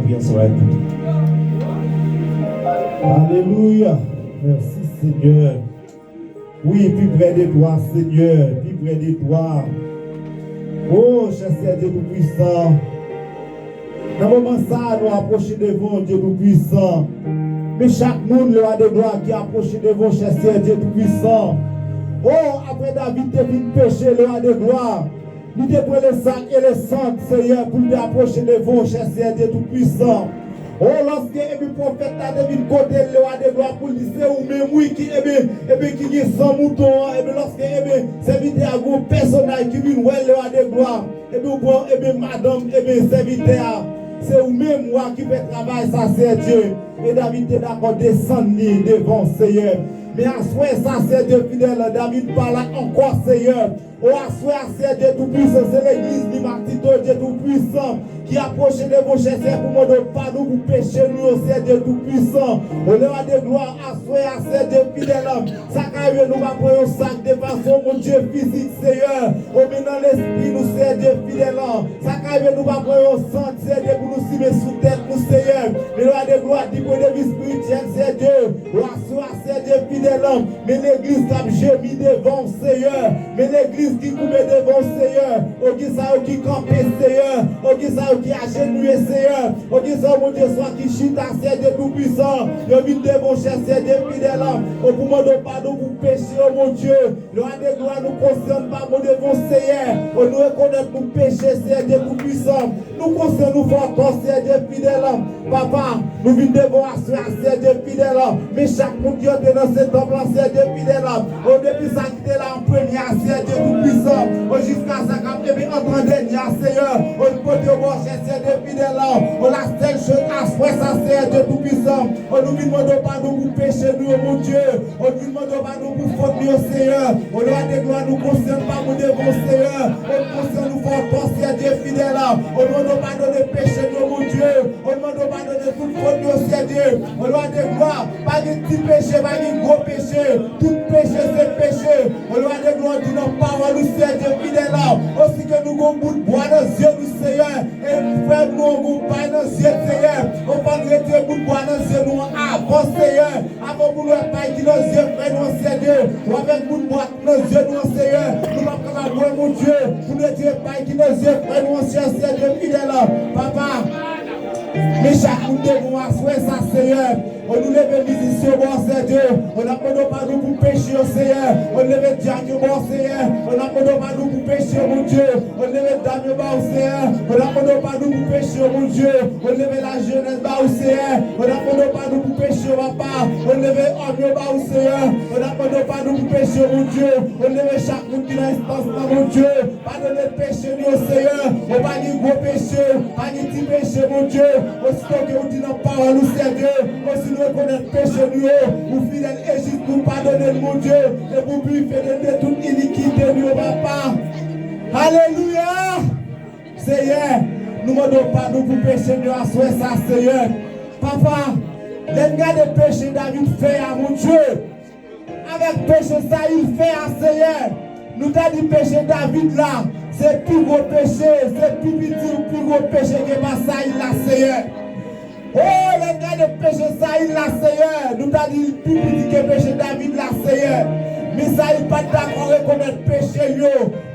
prière soit écoutée. Alléluia. Merci Seigneur. Oui, plus près de toi, Seigneur. Plus près de toi. Oh, cher Seigneur Dieu Tout-Puissant. Dans le moment ça, nous approchons devant Dieu Tout-Puissant. Mais chaque monde, le roi de gloire, qui approche devant cher Seigneur Dieu Tout-Puissant. Oh, après David, tu as péché, le roi de gloire. Nous te prenons le sac et le sang, Seigneur, pour t'approcher devant cher Seigneur Dieu Tout-Puissant. Oh, lorsque le prophète a devenu côté le roi de gloire pour dire c'est ou-même oui qui est sans mouton, et bien lorsque serviteur a un personnage qui vient le roi de gloire, et bien madame, et bien serviteur, c'est ou-même moi qui fait travail, ça c'est Dieu. Et David est d'accord descendre devant Seigneur. Mais à soi, ça c'est Dieu fidèle, David parle encore Seigneur. Oh, à soi, c'est Dieu Tout-Puissant, c'est l'église du martyr, Dieu Tout-Puissant, qui approche de vos chers pour moi de pas nous pour pécher nous, c'est Dieu Tout-Puissant. Au lieu de gloire, à soi, c'est Dieu fidèle. Ça arrive, nous va prendre un sac de façon, mon Dieu physique, Seigneur. Au dans l'esprit, nous c'est Dieu fidèle. Ça arrive, nous va prendre un sang, c'est Dieu pour nous cimer sous tête, nous, Seigneur. Mais le roi de gloire, dit pour les vies spirituelles, c'est Dieu. Au soi, c'est Dieu fidèle. Mais l'église qui a gémi devant Seigneur. Mais l'église qui coupe devant Seigneur. Au qui ça qui campe Seigneur. Au qui ça qui a genoué Seigneur. Au qui ça mon Dieu soit qui chute à Dieu Tout-Puissant. Je viens devant chercher Dieu fidèle. Au pour de pardon pour pécher, oh mon Dieu. Le roi de gloire nous concerne pas mon devant Seigneur. On nous reconnaît pour pécher c'est Dieu Tout-Puissant. Nous concerne nous fortons c'est Dieu fidèle. Papa, nous venons devant c'est Dieu fidèle. Mais chaque monde qui est dans cet homme c'est Dieu fidèle. Au début ça qui était là en première c'est Dieu Tout-Puissant. Jusqu'à ça quand tu es en train de dire Seigneur. Au côté de moi c'est Dieu fidèle. On la seule chose à soi ça c'est Dieu Tout-Puissant. On nous demande pas nous pour pécher nous mon Dieu. On nous demande pas nous pour faute nous Seigneur. On doit des gloires nous concerne pas nous devant Seigneur. On concerne nous fort c'est Dieu fidèle. On ne demande pas de pécher nous mon Dieu. On ne demande pas de toute faute nous c'est Dieu. On doit des gloires pas de petit péché, pas de gros péché. Tout péché c'est péché. On doit des gloires dit nos paroles nous c'est Dieu fidèle. Aussi que nous avons bout de bois dans les yeux nous Seigneur. Et frère nous avons pas dans les yeux Seigneur. On va retirer bout de bois dans les yeux nous avant Seigneur. Avant pour nous pas qui dans les yeux frère nous c'est Dieu. Ou avec bout de bois dans les yeux nous Seigneur. Nous va prendre mon Dieu. Pour ne dire pas qui dans les yeux frère nous c'est Dieu fidèle. Papa. Mais chaque monde devons assurer ça Seigneur. On nous lève musiciens, bon Seigneur. On n'appelle pas nous pour pécher, Seigneur. On lève diable, bon Seigneur. On n'appelle pas nous pour pécher, mon Dieu. On lève dame, bon Seigneur. On n'appelle pas nous pour pécher, mon Dieu. On lève la jeunesse, bon Seigneur. On n'appelle pas nous pour pécher, papa. On lève homme, bon Seigneur. On n'appelle pas nous pour pécher, mon Dieu. On lève chaque monde qui a l'instance, mon Dieu. Pardonnez le péché, nous, Seigneur. On va dire gros péché, pas dire petit péché, mon Dieu. Aussitôt que vous dites nos paroles, nous, Seigneur. Aussi nous reconnaître péché, nous, pour fidèle et juste nous pardonner, mon Dieu. Et pour purifier de toute iniquité, nous, papa. Alléluia. Seigneur, nous ne demandons pas nous pour pécher, nous, à souhait ça, Seigneur. Papa, les gars de péché, David fait à mon Dieu. Avec péché, ça, il fait à Seigneur. Nous t'avons dit péché David là. C'est plus gros péché, c'est plus petit, plus gros péché que pas ça, il l'a Seigneur. Oh, les gars de péché, ça, il l'a Seigneur. Nous t'avons dit plus petit que péché David là Seigneur. Mais ça, il n'est pas d'accord avec reconnaître péché.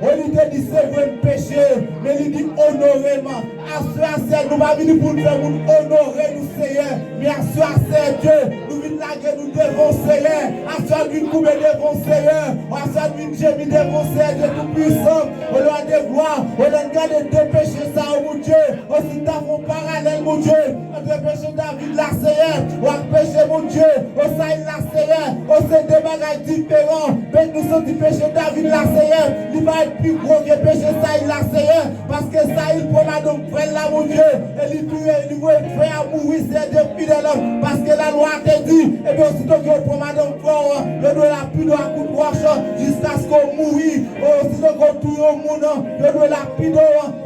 On lui dit c'est vrai péché, mais il dit honorément. À ce nous va venir pour nous faire honorer nous, Seigneur. Mais à ce Dieu, nous venons laguer nous devant Seigneur. À ce nous venons couper devant Seigneur. À ce nous venons gémir devant Seigneur, Dieu tout-puissant. On doit des gloires, on doit garder deux péchés, ça, mon Dieu. Aussi, nous parallèle, mon Dieu. Entre péché David, la Seigneur. Ou à péché, mon Dieu. Au sein de la Seigneur. Au sein des bagages différents. Nous sommes du péché David la Seigneur. Il va être plus gros que péché ça il la Seigneur. Parce que ça il prend donc frère là mon Dieu. Et il veut faire mourir c'est Dieu fidèle. Parce que la loi te dit. Et bien aussitôt qu'il prend donc frère. Il doit la pluie à coup de roche. Jusqu'à ce qu'on mourit. Aussitôt qu'on tue au monde. Il doit la pluie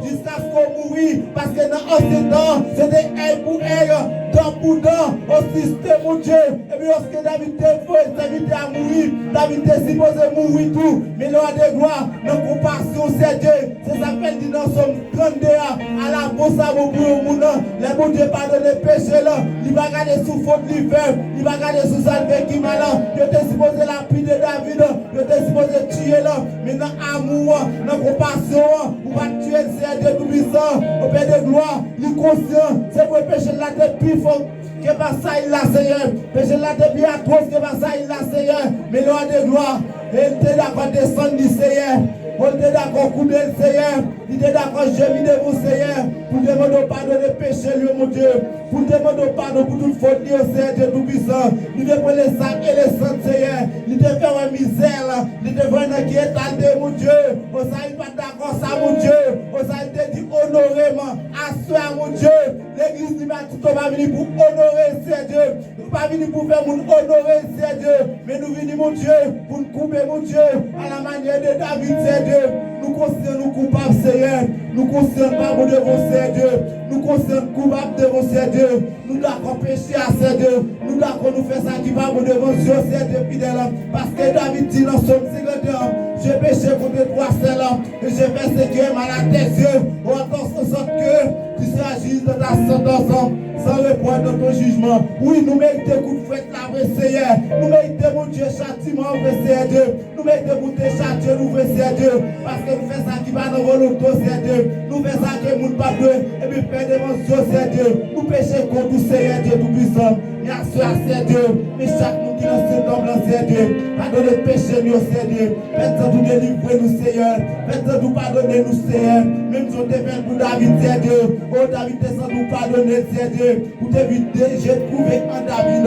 jusqu'à ce qu'on mourit. Parce que dans ce temps c'était œil pour œil. Dent pour dent. Aussi c'était mon Dieu. Dieu. Et puis lorsque David s'invite à mourir, David était supposé mourir tout. Mais l'heure de gloire, nos compassion, c'est Dieu. C'est ça qu'elle dit dans Somme 32 à la bosse à mon monde. Les bon Dieu pardonne les péchés là. Il va garder sous faute l'hiver. Il va garder sous salvé qui malin. Il était supposé la pluie de David. Il était supposé tuer là. Mais dans l'amour, dans la compassion, on va tuer le Seigneur Dieu tout-puissant. Au Père de gloire, il est conscient. C'est pour le péché de la tête plus fort. Que pas ça il l'a Seigneur. Péché de la tête plus atroce. Que pas ça il l'a Seigneur. Mais l'heure de gloire, il était d'accord descendre du Seigneur. On était d'accord couper le Seigneur. Il était d'accord gémir de vous Seigneur. Pour demander pardon des péchés, lui mon Dieu. Pour demander pardon pour toute faute, Dieu Seigneur Dieu tout-puissant. Il était pour les sacs et les sangs Seigneur. Il était fait une misère. Il était vraiment qui est tardé mon Dieu. On s'est pas d'accord ça mon Dieu. On s'est dit honorément. Assoir mon Dieu. L'église du matin, on va venir pour honorer Seigneur Dieu. Nous pas venir pour faire mon honorer Seigneur Dieu. Mais nous venons mon Dieu pour nous couper mon Dieu. À la manière de David Seigneur Dieu. Nous considérons nous coupables Seigneur. Nous considérons pas mon devant Seigneur Dieu. Nous considérons coupables devant Seigneur Dieu. Nous d'accord péché à Seigneur Dieu. Nous d'accord nous faire ça qui va mon devant Dieu Seigneur Dieu fidèle. Parce que David dit dans Somme 51, j'ai péché contre toi Seigneur. Et j'ai fait ce qui est mal à tes yeux. Ou encore en sorte que tu seras juge de ta sentence. Sans report dans ton jugement. Oui, nous méritons coup de fouette la vraie Seigneur. Nous méritons mon Dieu châtiment vrai Seigneur Dieu. Nous méritons pour te châtier nous vrai Seigneur Dieu. Parce que nous faisons ça qui va nous volonté Seigneur Dieu. Nous faisons ça qui est mon pas Dieu. Et puis faire des mensonges Seigneur Dieu. Nous péchons contre Seigneur Dieu tout puissant. Merci à Seigneur Dieu. Mais chaque monde qui dans ce temps blanc Seigneur Dieu. Pardonnez le péché nous Seigneur Dieu. Faites-en tout délivrer nous Seigneur. Faites-en tout pardonner nous Seigneur. Même si on te fait pour David Seigneur Dieu. Oh David descend nous pardonner Seigneur Dieu. Pour t'éviter, j'ai trouvé en David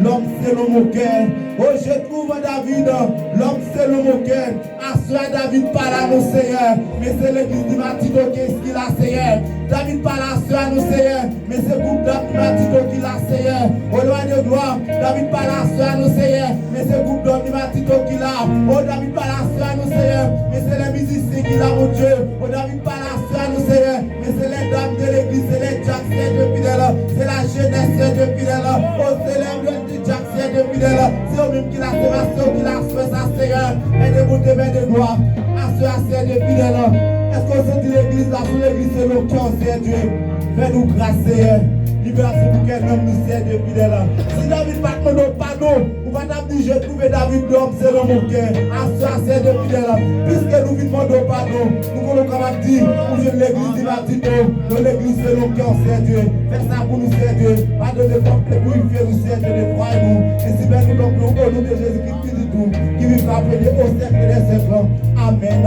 l'homme selon mon cœur. Oh, j'ai trouvé en David l'homme selon mon cœur. Assois David parle à nos Seigneur. Mais c'est l'église du Matito qui est ce qu'il a Seigneur. David parle à soi nous Seigneur. Mais c'est groupe du Matito qui l'a Seigneur. Au loin de gloire, David parle à soi nous Seigneur. Mais c'est groupe du Matito qui l'a. Oh, David parle à soi nous Seigneur. Mais c'est les musiciens qui l'a mon Dieu. Oh, David parle à soi nous Seigneur. Mais c'est les dames de l'église, c'est les Jacks de fidèles. C'est la jeunesse de fidèles. Oh, célèbre du Jacks de fidèles. C'est eux-mêmes qui l'a Sébastien, qui l'a fait ça Seigneur. Et de beauté, mais de gloire. À ceux de fidèles. Est-ce qu'on se dit l'église là, sous l'église c'est le cœur, Seigneur Dieu. Fais-nous grâce, Seigneur. Libération pour quel homme nous sert de fidèle. Si David pas de pardon, on va t'appeler, j'ai trouvé David d'homme selon mon cœur. À ceux de fidèle. Puisque nous vivons de pardon, nous voulons comme dit, pour je l'église du Matito, dans l'église selon cœur, Seigneur Dieu. Fais ça pour nous, Seigneur Dieu. Pardonnez complet, purifiez nous, Seigneur Dieu, de croire nous. Et si bien nous donc au nom de Jésus-Christ, qui vit appeler au cercle des siècles. Amen.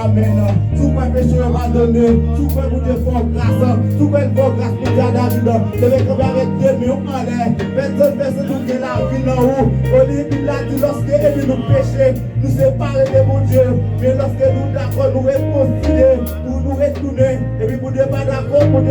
Amen. Tout quoi péché pardonné, tout quoi vous te fort grâce, tout quoi une bonne grâce pour David. Devez comme avec 2 millions en l'air. Personne nous qui la vie en haut. On dit là, lorsque nous péchons, nous séparer de mon Dieu. Mais lorsque nous d'accord, nous réconcilier, pour nous retourner, et puis pour ne pas d'accord, pour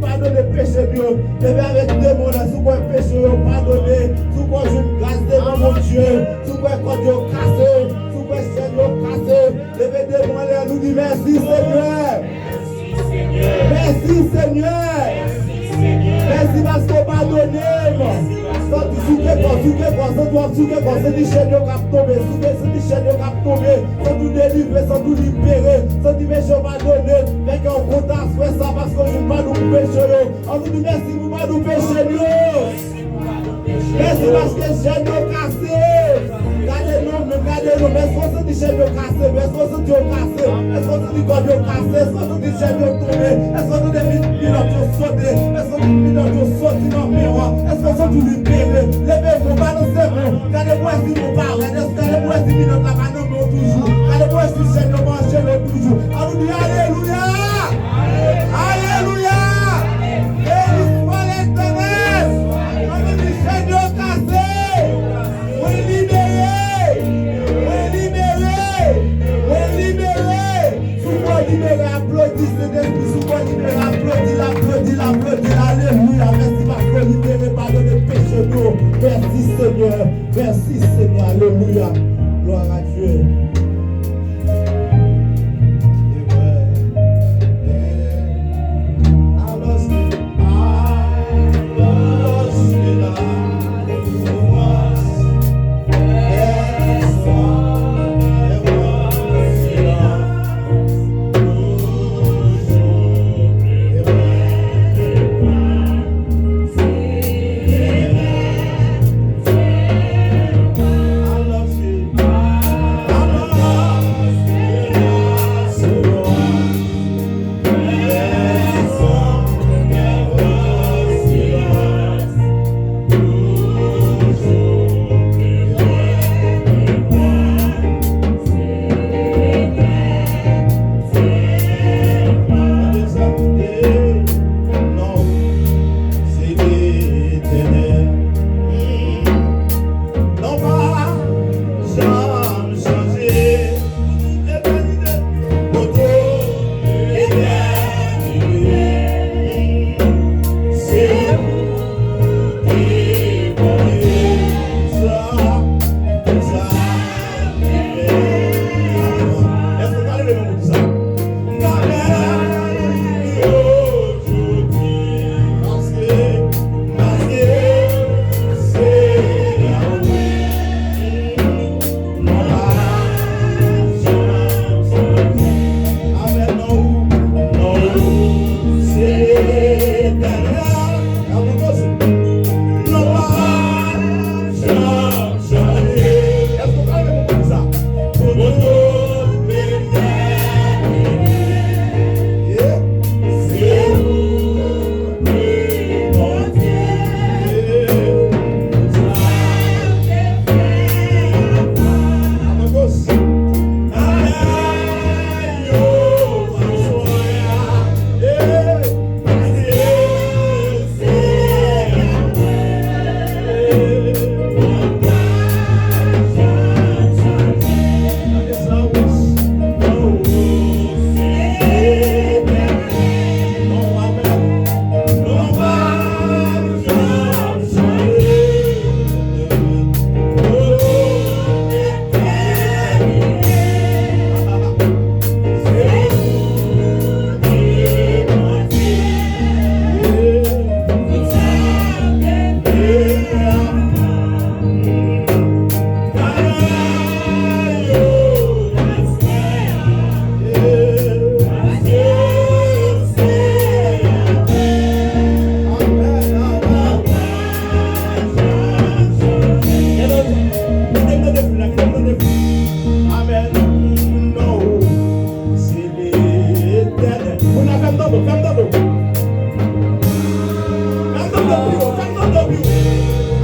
pardonner le péché Dieu. Devez avec 2 mots là, sous quoi péché pardonné, sous quoi je grâce devant mon Dieu, sous quoi quand Dieu cassé, sous quoi Seigneur cassé. Devez 2 mots là, nous dit merci Seigneur. Merci Seigneur. Merci parce que pardonnez. Sans tout délivrer, sans tout libérer, sans tout péché pardonner. Mais qu'on compte à faire ça parce que je ne vais pas nous pécher. On nous dit merci pour pas nous pécher. Merci parce que j'ai nos cassés. Regardez-nous, mais est-ce qu'on se dit j'ai nos cassés? Est-ce qu'on se dit au cassé? Est-ce qu'on se dit qu'on est au cassé? Est-ce qu'on se dit j'ai nos tombé? Est-ce qu'on se dit minutes sauté? Est-ce qu'on se dit minutes sauté dans le miroir? Est-ce qu'on se dit libéré? Levez-vous, balancez-vous. Regardez-moi si vous parlez. Regardez-moi si minutes là-bas nous toujours. Regardez-moi si j'ai nos manger toujours. On nous dit Alléluia! Alléluia! Applaudissez, applaudissez, applaudissez, applaudissez, applaudissez.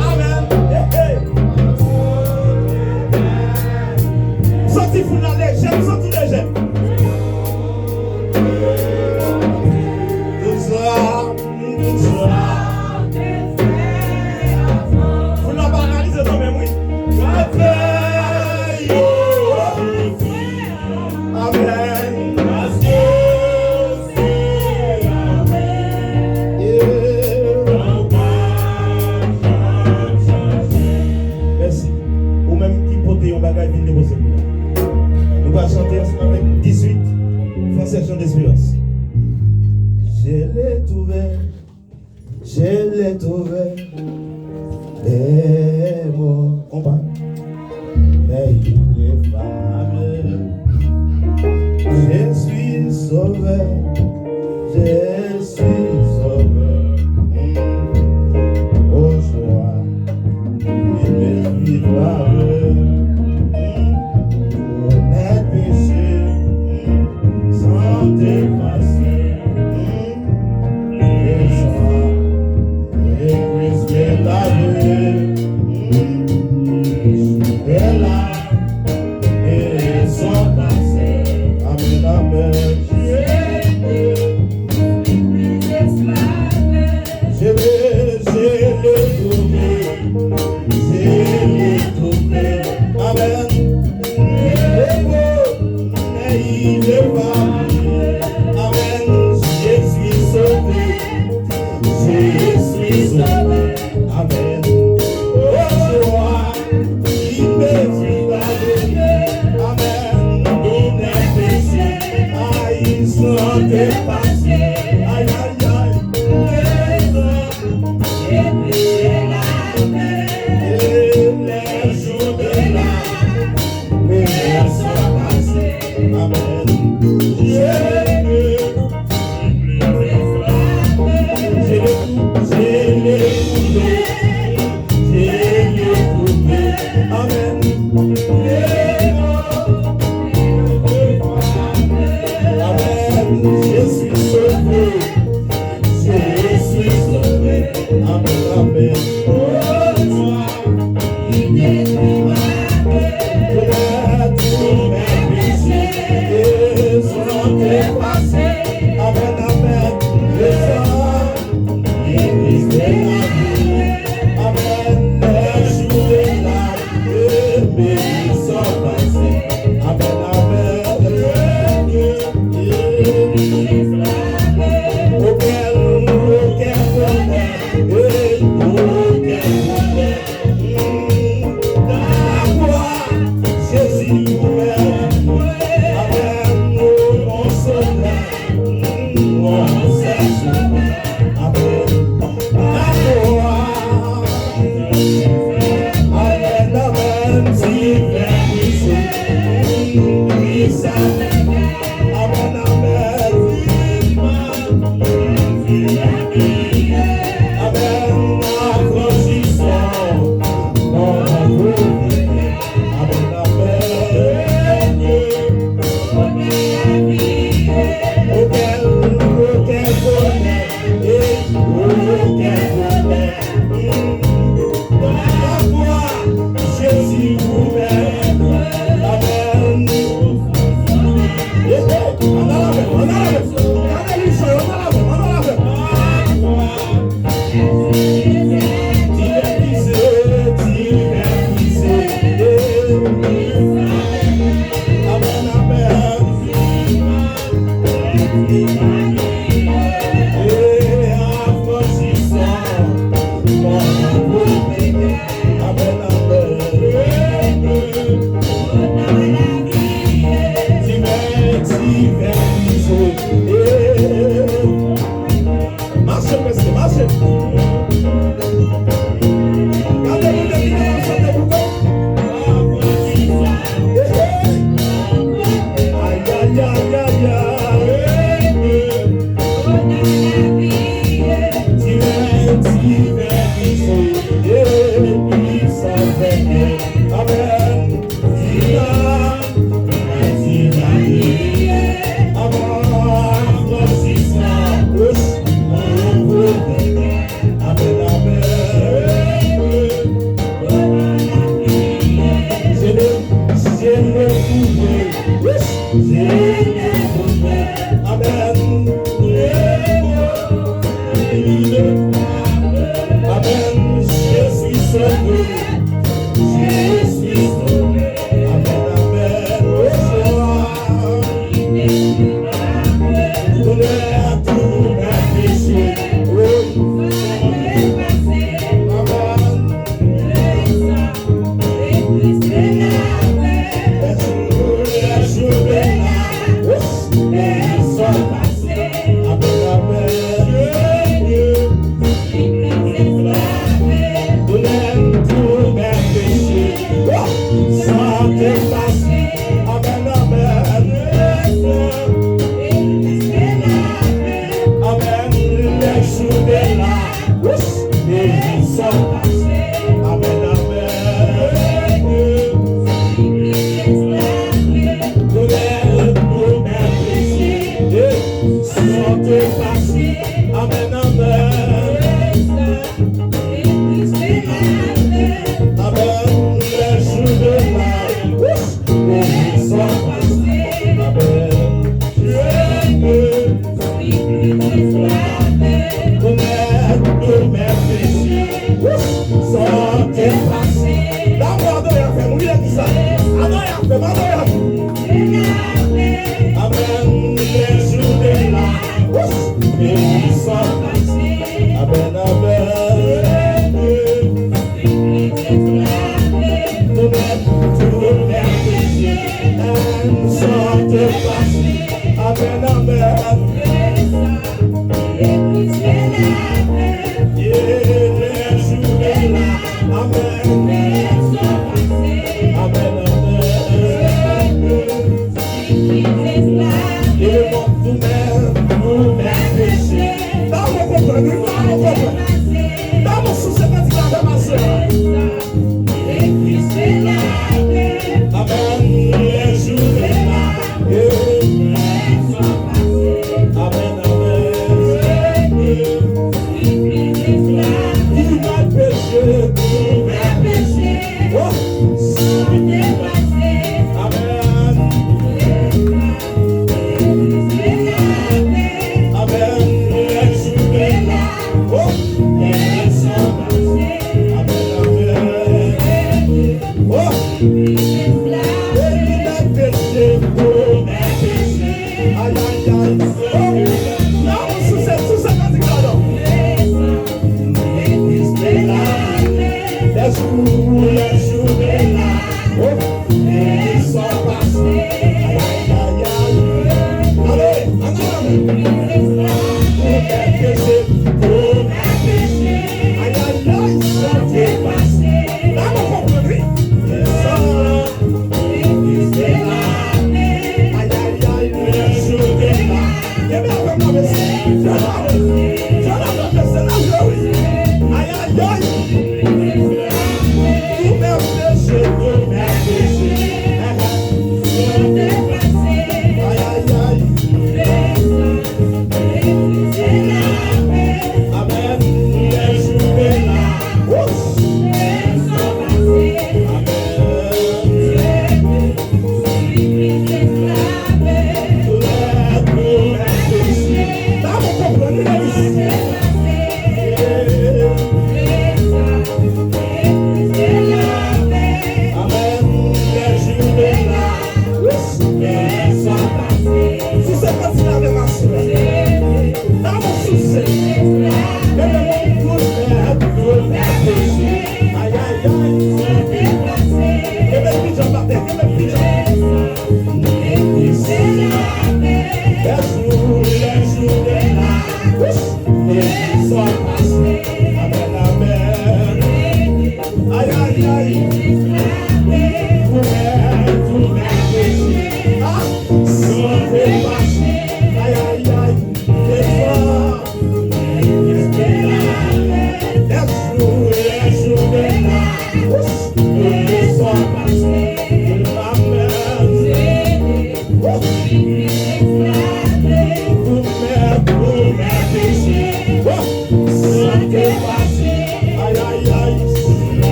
Amen. Hey, hey. Sorti pour la légère, sorti légère. Vous la banalisez dans même, oui. Amen. Merci. Ou même qui porte un bagage vient de vos épaules. Nous allons chanter ensemble avec 18 Conception d'espérance. Je l'ai trouvé, les mots combat, mais il est fameux. Je suis sauvé, au joie, il est vivable. Pour mes péchés, sans t'effacer. tous mes péchés sont effacés. D'abord, adorez à faire, vous voulez dire ça? Adorez à faire, adorez à faire. Amen, les jours de la ils sont passés. Amen, amen. Tous mes péchés sont effacés. Amen, amen.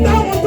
Now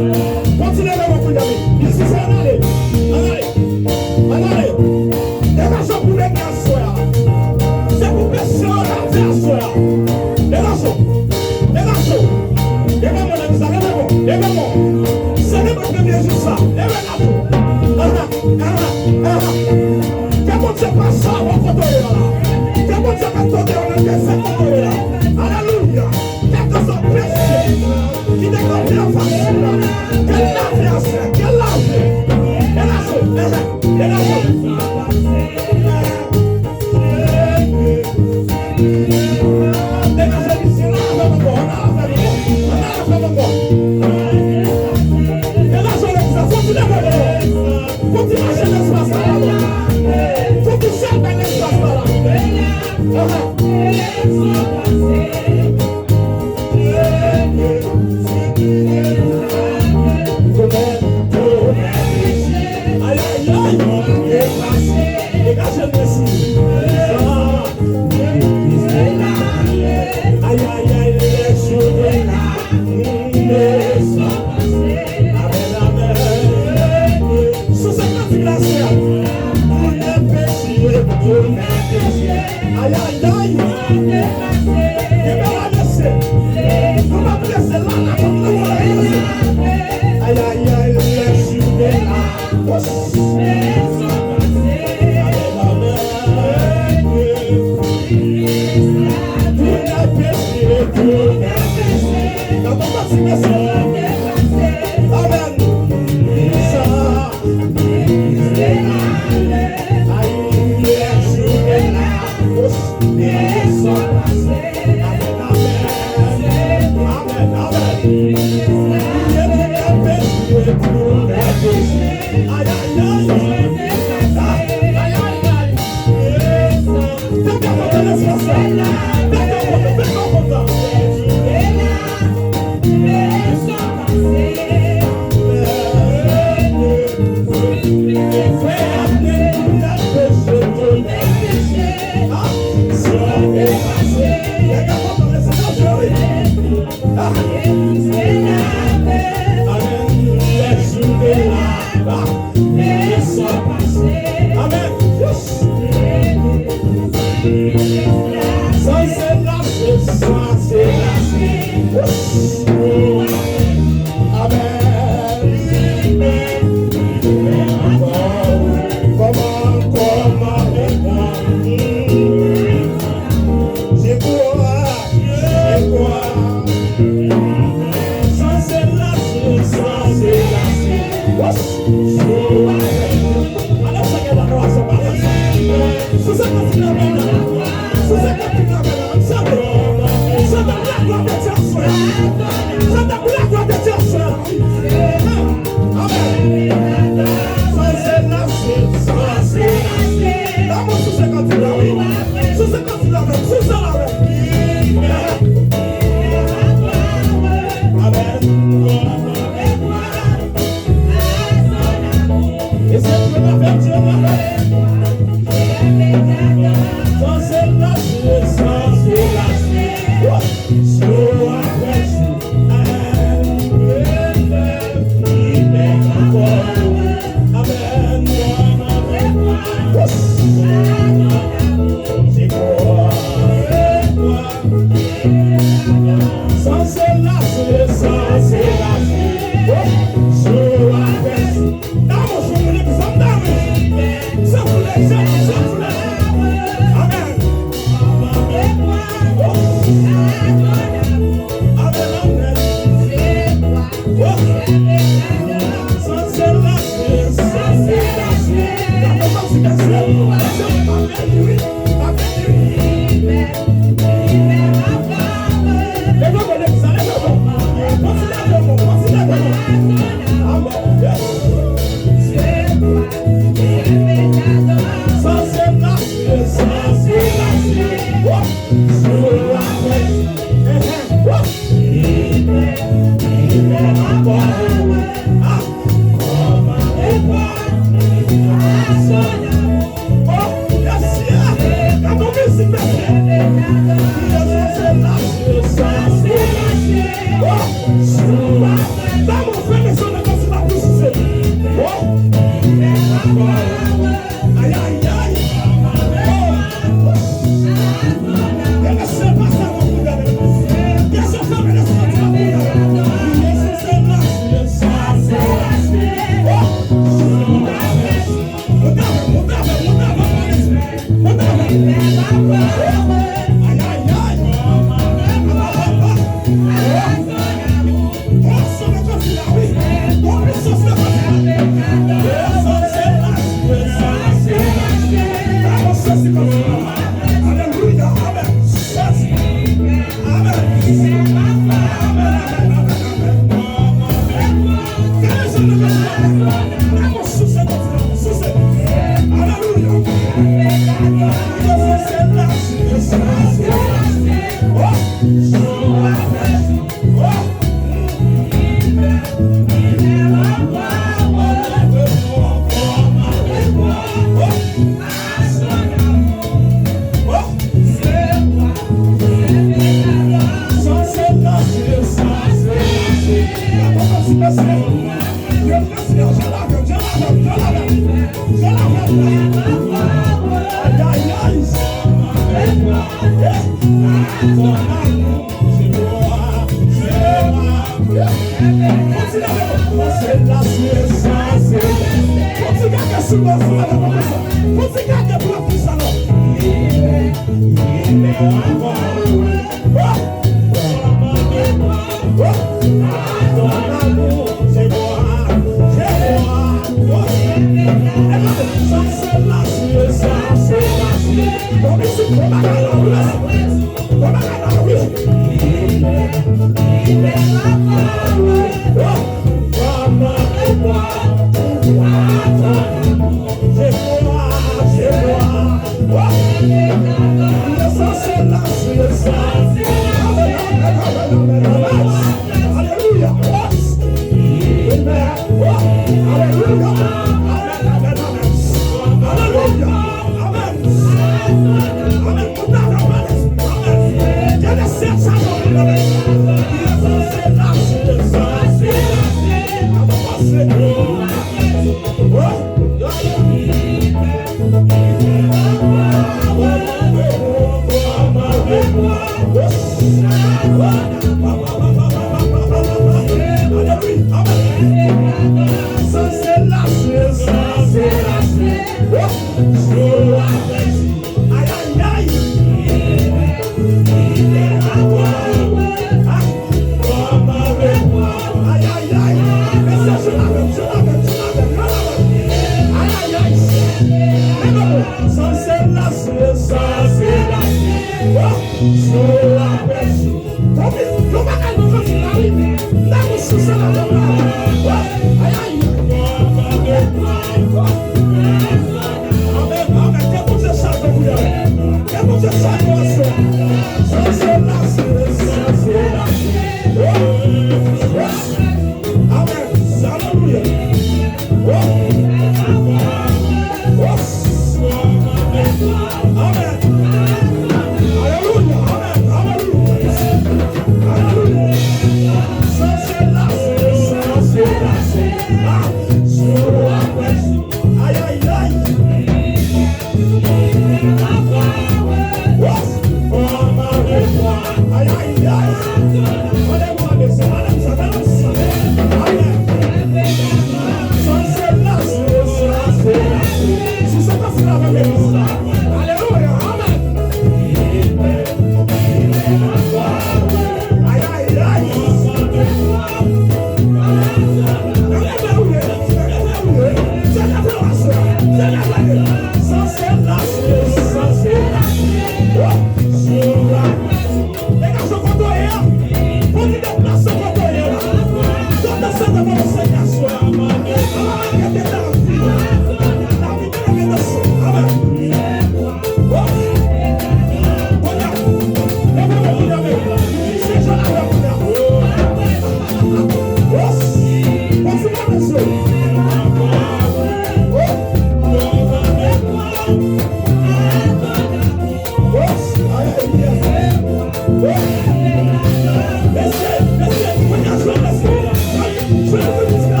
Let's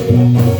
Levanta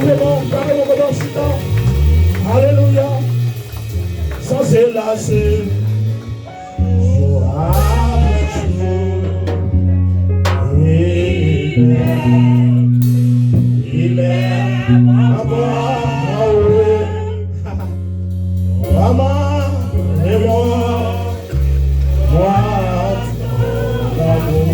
Carrément, pendant ce temps. Alléluia. Sans se lasser. Jour après jour. Il est maman et moi, l'amour.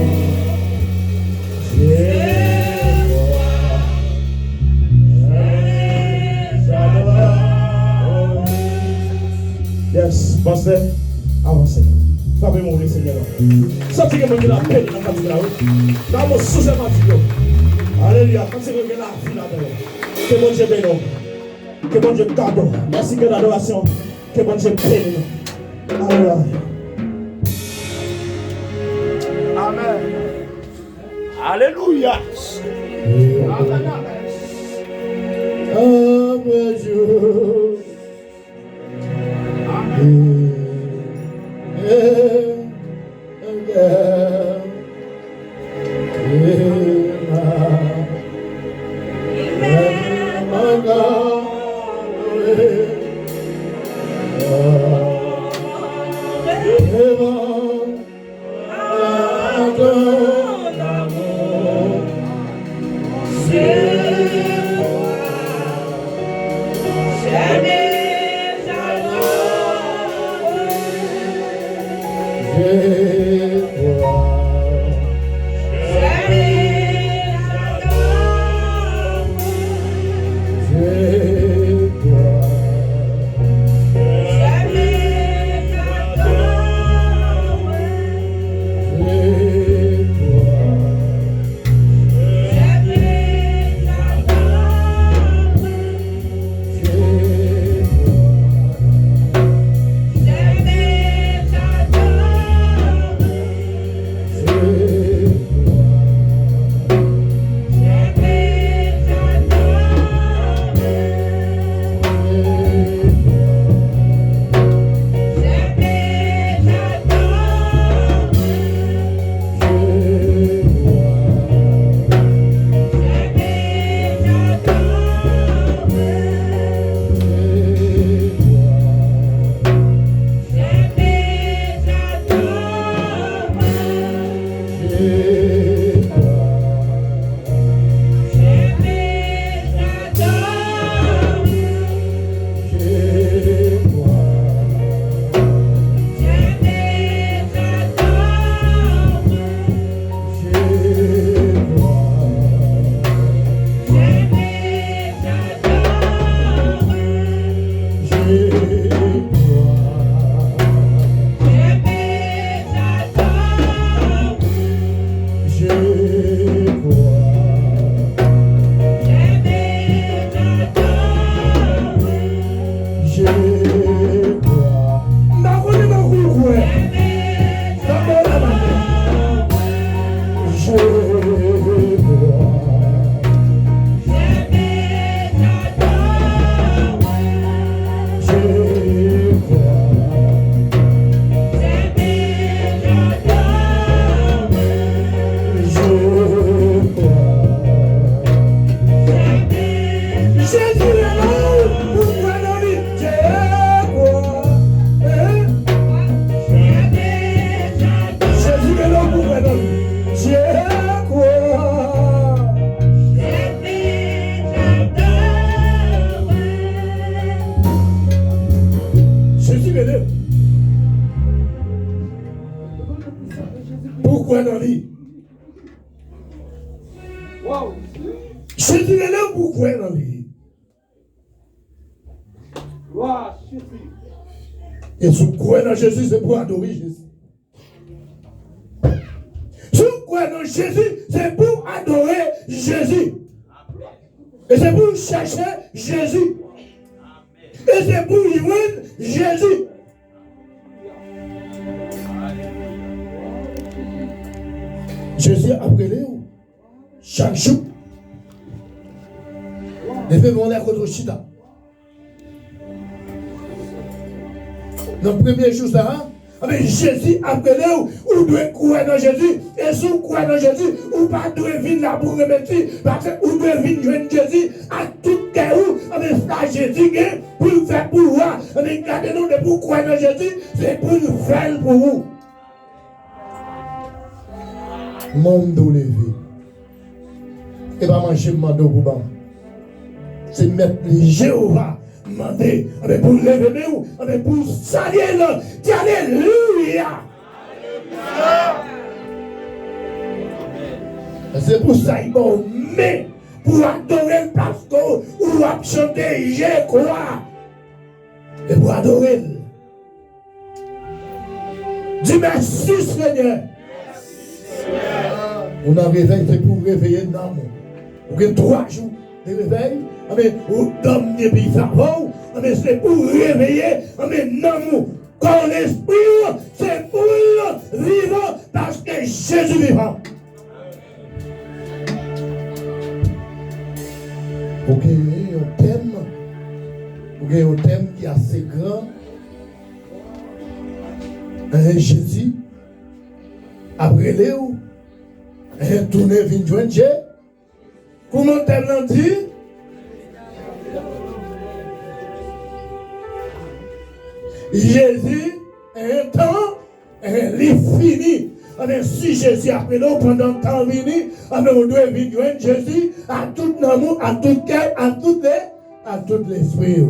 Yes, pasteur, avancez. Frappez mon Dieu, Seigneur. Sortez que la peine dans la catégorie. Dans mon sous-ématique. Alléluia. Quand c'est que la vie là-dedans. Que mon Dieu bénisse. Que mon Dieu cadeau. Merci que l'adoration. Que mon Dieu bénisse. Alléluia. Amen. Alléluia. Pourquoi dans lui? Jésus est là, pourquoi dans lui? Et si vous croyez dans Jésus, c'est pour adorer Jésus. Si vous croyez dans Jésus, c'est pour adorer Jésus. Et c'est pour chercher Jésus. Et c'est pour joindre Jésus. Jésus a appelé chaque jour. Il fait mon air contre Chita. Dans le premier jour, ça, Mais Jésus après nous, ou doit croire dans Jésus, et si vous croyez dans Jésus, ou pas doit venir là pour remettre, parce que vous devez venir joindre Jésus à tout cas où, mais ça Jésus pour le faire pour vous, mais gardez-nous de pour croire dans Jésus, c'est pour le faire pour vous. Monde levé. Et pas manger mando pour bas. C'est mettre les Jéhovah. Demandez, pour lever nous, pour saluer là, dis alléluia. C'est pour ça qu'il bon, mais pour adorer parce que vous avez chanté, je crois. Et pour adorer. Dis merci Seigneur. On a réveillé, c'est pour réveiller dans nous. Vous avez 3 jours de réveil. Vous dormez depuis avant. C'est pour réveiller. Dans nous. Quand l'esprit, c'est pour vivre parce que Jésus vivant. Vous avez un thème. Vous avez un thème qui est assez grand. Jésus, après Léo, tourner vers Dieu. Comment t'as dit? Jésus, un temps, il finit. Si Jésus après nous, pendant le temps venu, on doit venir Jésus à tout l'amour, à tout cœur, à tout l'esprit.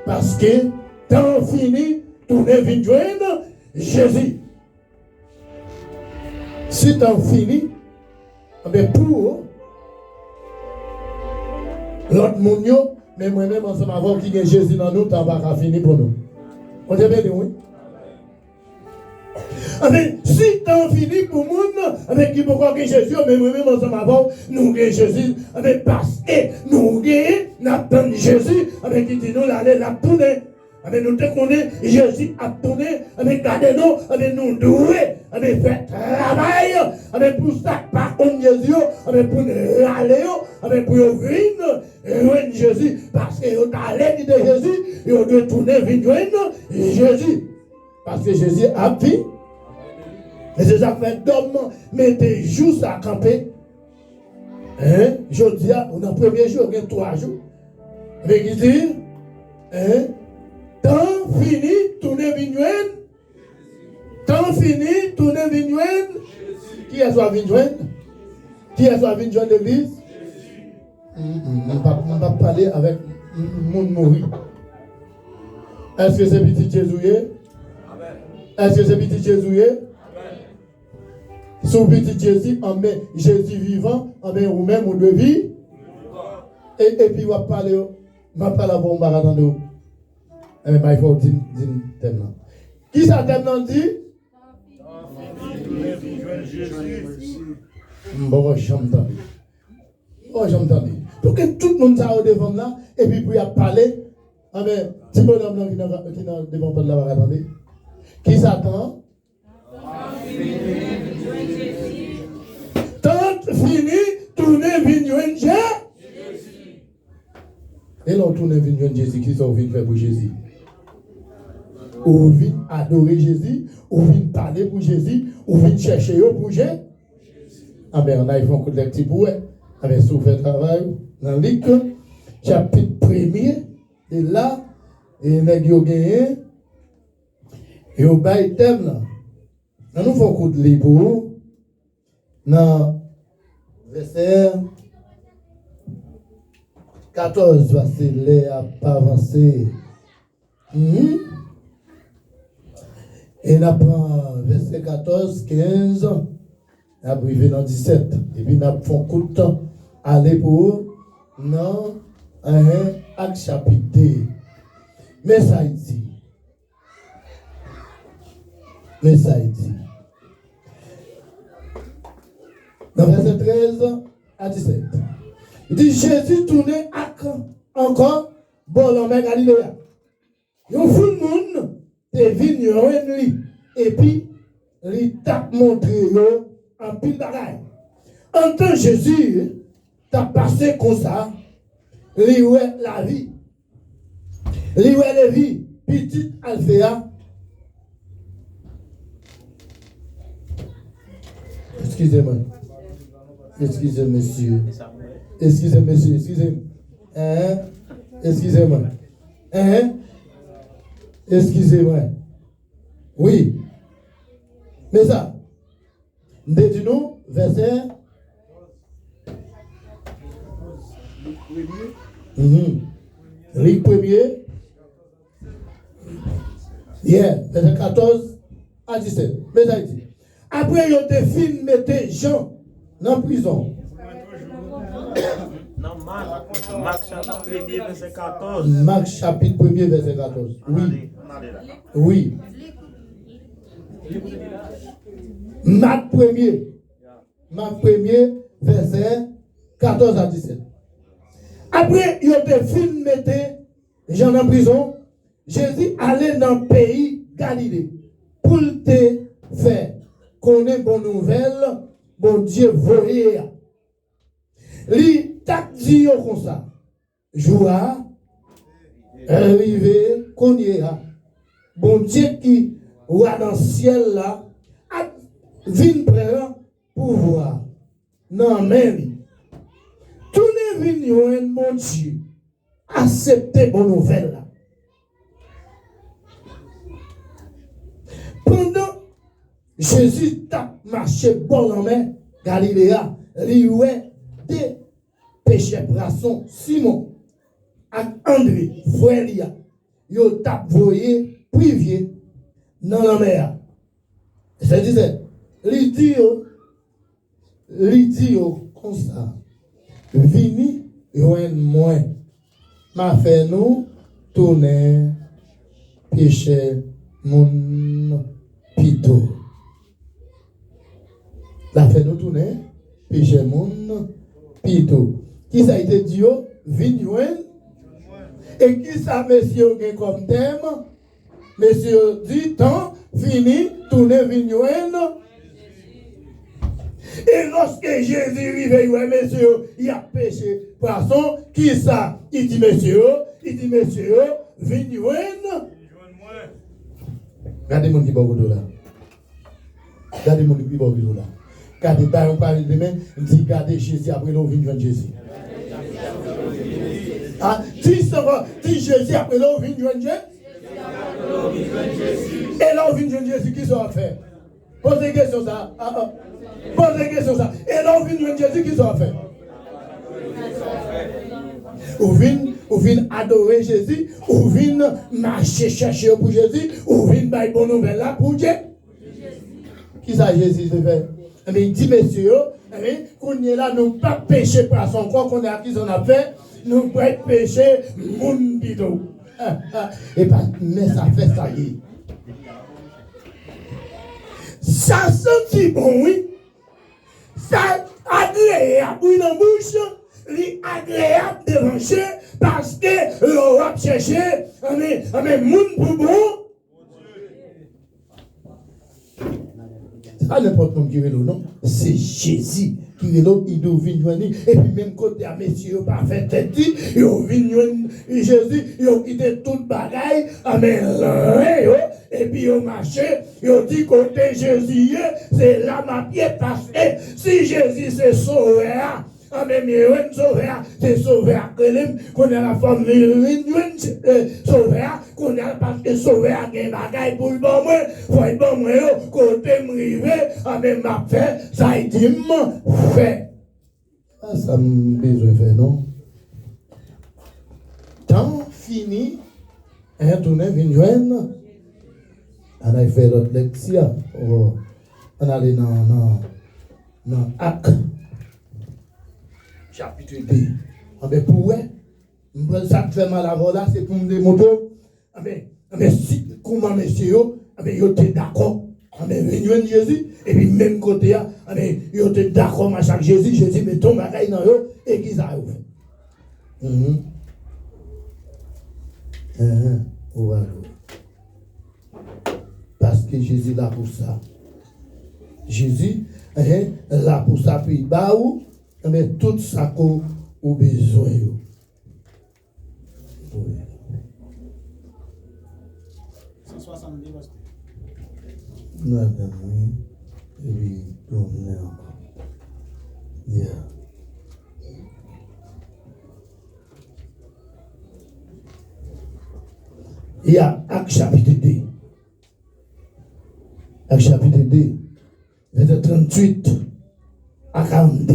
Parce que temps fini, tourner vers Jésus. Si temps fini, pour l'autre monde, mais moi-même, ensemble avec qui est Jésus dans nous, temps va finir pour nous. On dit bien, oui. Si temps fini pour nous, avec qui pourquoi que Jésus, mais moi-même, ensemble avec nous, Jésus, parce que nous, nous Jésus, avec qui dit nous, l'aller la tourner. Nous te connaissons, Jésus a tourné, gardez-nous, nous doués, fait travail, pour ça, par contre, Jésus, pour nous aller, pour venir, Jésus, parce que vous allez de Jésus, et vous devez tourner vers Jésus. Parce que Jésus a vu, et c'est ça fait d'homme, mettez juste à camper. Je dis, on a le premier jour, on a 3 jours. Avec qui dit, temps fini, tournez vignoine. Temps fini, tournez vignoine. Qui est soit vignoine? Qui est soit vignoine de l'église? On ne va pas parler avec le monde mourir. Est-ce que c'est petit Jésus? Est-ce que c'est petit Jésus? Son petit Jésus, en met Jésus vivant, en met ou même on doit vivre. Et puis on va parler à vous, on va attendre. Il faut dire thème là. Qui ça thème là dit? Bon, j'entends. Pour que tout le monde soit au devant là, et puis pour y parler, petit bonhomme qui est devant pas de la attendre. Qui s'attend? Tant fini, tourner vignoine Jésus. Et là, on tourne vignoine Jésus, qui sont venus faire pour Jésus. Ou vient adorer Jésus, ou vient parler pour Jésus, ou vient chercher pour Jésus. Ah ben, on a fait un collectif pour eux. Avec ce fait travail, dans Luc, chapitre 1er, et là, et on a gagné, et au bail thème là. Nous faisons un coup de livre pour vous. Dans verset 14, verset les à pas avancer. Et nous prenons verset 14, 15, nous arrivons dans 17. Et puis nous faisons un coup de temps. Aller pour dans un acte chapitre 2. Mais ça dit. Dans verset 13 à 17. Il dit Jésus tournait encore bon l'homme Galilée. Il y a un fou de monde est venu lui et puis il t'a montré en pile bagaille. En tant que Jésus t'a passé comme ça, il ouais la vie. Il ouais la vie, petite Alphéa. Excusez-moi. Excusez, monsieur. Excusez, monsieur. Excusez. Hein? Excusez-moi. Hein? Excusez-moi. Oui. Mais ça, dites-nous, verset. Ligue premier. Yeah, verset 14 à 17. Mais ça dit. Après, ils ont défini mettre Jean dans la prison. Non, Marc chapitre 1er, verset 14. Marc chapitre 1er, verset 14. Oui. Oui. Marc 1er. Marc 1er, verset 14 à 17. Après, ils ont défini mettre Jean en prison. Jésus allait dans le pays Galilée pour te faire connaître bonne nouvelle, bon Dieu voyait. Li tak dit comme ça. Joua, arrivé, connaît. Bon Dieu qui va dans le ciel là, vin prêt pour voir. Non, mais tout ne vin mon Dieu, accepter bonne nouvelle là. Pendant Jésus t'a marché bon en main, Galiléa, il ouais des pécheurs brassons, Simon, et André, frère Lia, ils t'a voyé privier dans la mer. C'est disait, il dit comme ça, vini, yoen moins, m'a fait nous tourner, péché, mon pito. La fait nous tourner, péché, mon pito. Qui ça a été dit, vini, yoen, et qui ça, monsieur, comme thème, monsieur dit, temps, fini, tourner, vini, yoen. Et lorsque Jésus arrive, monsieur, il a péché poisson, qui ça? Il dit, monsieur, vini, yoen. Regardez mon qui va là. Regardez mon qui va là. Regardez, pas on parle de demain, dit regardez Jésus après l'eau vient joindre Jésus. Ah, dis Jésus après l'eau vient joindre Jésus. Et là on vient joindre Jésus, qui ça va faire? Posez question ça. Posez question ça. Et là on vient joindre Jésus, qui ça va faire? Ou vient adorer Jésus, ou vient marcher chercher pour Jésus, ou vient bailler bonne nouvelle là pour Dieu. Qui ça Jésus se fait? Mais il dit, messieurs, qu'on est là, nous pas pécher par son corps, qu'on est à qui on a fait, nous pas pécher mon bidou. Et pas, mais ça fait ça y est. Ça sentit bon, oui. Ça agréable, oui, dans la bouche. Agréable de manger parce que l'on va chercher mais moun pour bon. C'est pas n'importe qui qui est là, non? C'est Jésus qui est là, il doit venir joindre. Et puis même côté à messieurs pas fait tête, il vient joindre Jésus, il a quitté toute bagaille, et puis il a marché, il a dit côté Jésus, c'est là ma pied parce que si Jésus s'est sauvé, ah mais mieux sauveur, c'est sauveur qu'on a la femme sauveur, qu'on a parce que sauveur a des bagailles pour le bon moi, faut être bon moi, côté m'rivé, ah mais m'a fait, ça a été fait. Ah ça me besoin faire non? Temps fini, tourner vient joindre, on a fait l'autre lecture, on allait dans Acte. Chapitre 2. Mais pour ça fait mal à là, c'est pour me démontrer. Mais si, comment monsieur, ils étaient d'accord. Venez Jésus, et puis même côté, ils étaient d'accord à chaque Jésus. Jésus, mais ton bagaille dans eux, et qu'ils a fait. Parce que Jésus là pour ça. Jésus là pour ça, puis bah où? Mais tout ça qu'on a besoin. Oui. 170 Non. Et puis, promener encore. Yeah. Il y a Acte chapitre 2. Acte chapitre 2, verset 38 à 42.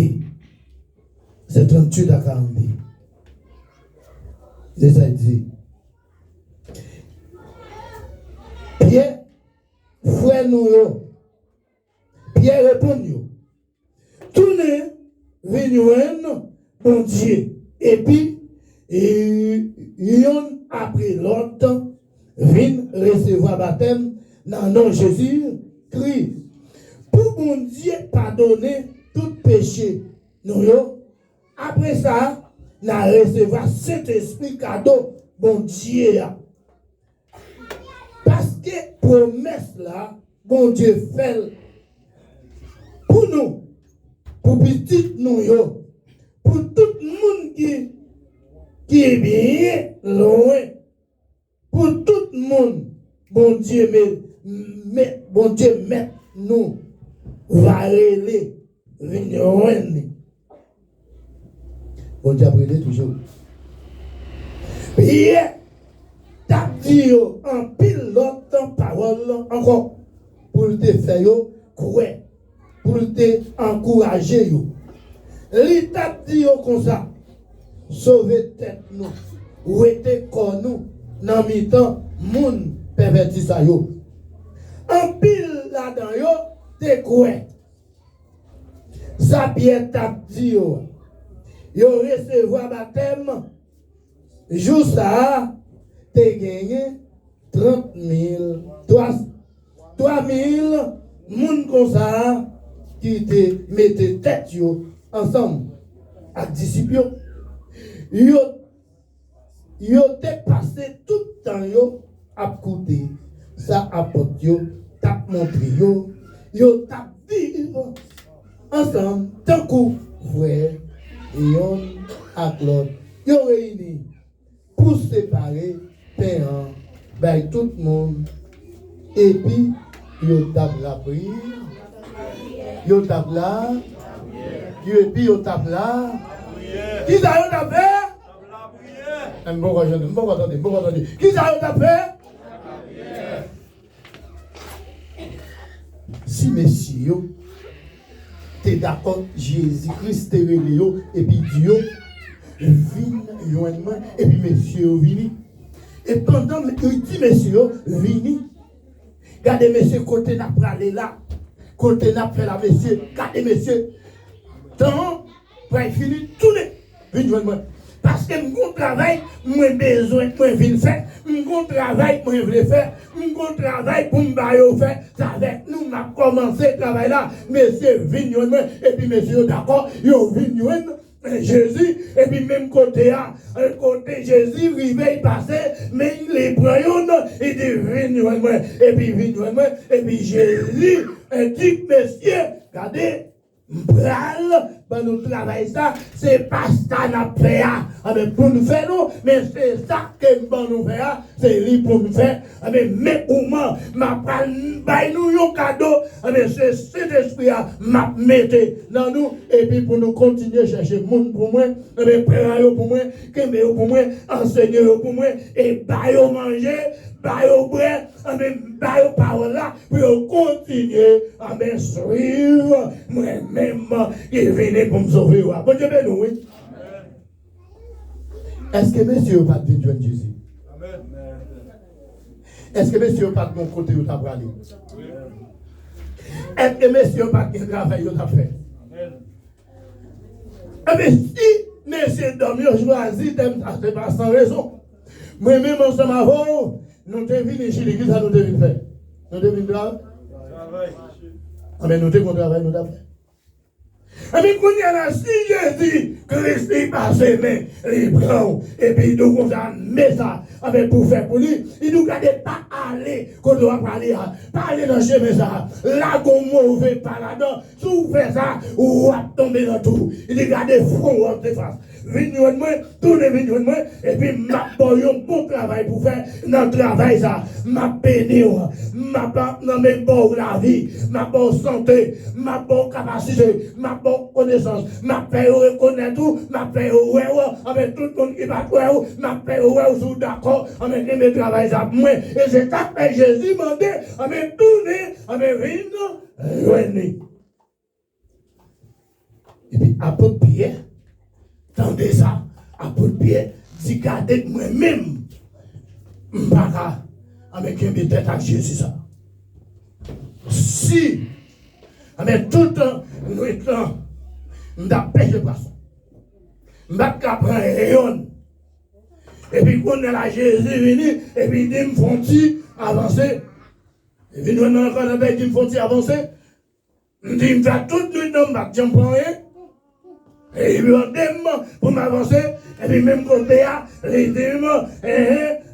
C'est 38 à 42. C'est ça qu'il dit. Pierre, frère nous, Pierre répond nous. Tournez, venez, bon Dieu. Et puis, l'un après l'autre, vient recevoir baptême dans le nom de Jésus-Christ. Pour bon Dieu pardonner tout péché, nous, après ça, nous recevoir cet esprit cadeau, bon Dieu. Parce que promesse là, bon Dieu fait pour nous, pour petit nous, pour tout le monde qui est bien loin, pour tout le monde, bon Dieu met nous, va aller, venir loin. Bon Dieu a brûlé toujours. Et t'as dit en pile l'autre parole encore pour te faire croire, pour te encourager. Il t'a dit comme ça, sauver tête nous, ou était comme nous, dans mi-temps, moun perverti ça yo. En pile là-dedans yo, te croire. Ça bien t'a dit yo recevoir baptême, jour ça, te gagné 30 000, 3 000 moun comme ça, qui te mette tête yo ensemble, avec disciples. Yo te passé tout le temps yo, à côté, ça apporte yo, t'a montré yo t'a vivre ensemble, tant coup, frère. Et yon ak l'autre, yon réunis pour séparer payant, ben tout le monde, et puis yon tape la prière, yon tape là, et puis yon tape là, qui ça yon tape fait? Bon attendez, qui ça yon tape fait? Si messieurs, t'es d'accord, Jésus-Christ est révélé, et puis Dieu vient, et puis messieurs vini. Et pendant que il dit messieurs vini, regardez messieurs, côté n'a pas allé là, côté n'a fait la messieurs, regardez messieurs, tant, pour finir, tourner, vini, parce que mon travail, moi besoin, moi viens faire, mon travail, moi voulais faire, mon travail pour me faire, c'est avec nous, m'a commencé le travail là, monsieur vignon, et puis monsieur d'accord, yo vignon, Jésus, et puis même côté Jésus, réveille passé, mais les broyons, et des vignon, et puis vignon, et puis Jésus, dit monsieur, regardez, Bral, ben nous travaillons ça, c'est pas ça n'a fait, pour nous faire nous, mais c'est ça que nous faire, c'est lui pour nous faire, mais comment m'a pas nous un cadeau, c'est cet esprit m'a mettez dans nous, et puis pour nous continuer à chercher monde pour moi, prendre pour moi, que pour moi, enseigner pour moi, et bailler manger. Bayo bré, bayo parole là, pour continuer à me suivre, moi-même, et venir pour me sauver. Bon Dieu, ben oui. Est-ce que monsieur n'a pas de venir de Jésus? Est-ce que monsieur n'a pas de mon côté où tu as parlé? Est-ce que monsieur n'a pas de travail où tu as fait? Mais si monsieur dormi, choisi, c'est pas sans raison. Moi-même, ensemble avec vous, nous devons venir chez l'église, nous devons faire. Nous devons travailler. Mais nous devons travailler, nous devons faire. Mais quand il y a si Jésus, Christ est passé, mais il prend, et puis il nous met ça, pour faire pour lui, il nous garde pas aller, quand on doit parler, pas aller dans le chemin ça, là qu'on mauvais pas là-dedans, si vous faites ça, ou va tomber dans tout, il nous garde front en face. venez moi, tournez venez moi, et puis m'a un bon travail pour faire dans le travail ça, m'a béni, m'a pas dans mes bons la vie, m'a bonne santé, ma bonne capacité, ma bonne connaissance, m'a fait reconnaître tout, m'a fait avec tout le monde qui va faire, m'a fait sous d'accord, avec mes travail ça moi, et c'est ça que Jésus m'a dit, avec tourner, avec venir, et puis apôtre Pierre, tendez ça, apôtre Pierre, dit gardez moi-même, m'baka, avec un tête à Jésus ça. Si, avec tout le temps, nous étions, nous avons pêché poisson. Nous avons prendre un rayon. Et puis, quand on est là, Jésus venu, et puis, il dit, me font-ils avancer. Et puis, nous avons encore un peu, il dit, me font-ils avancer. Il dit, me fait toute nuit, non, je ne prends rien. Et il me dit, pour m'avancer, et puis, même côté, il dit,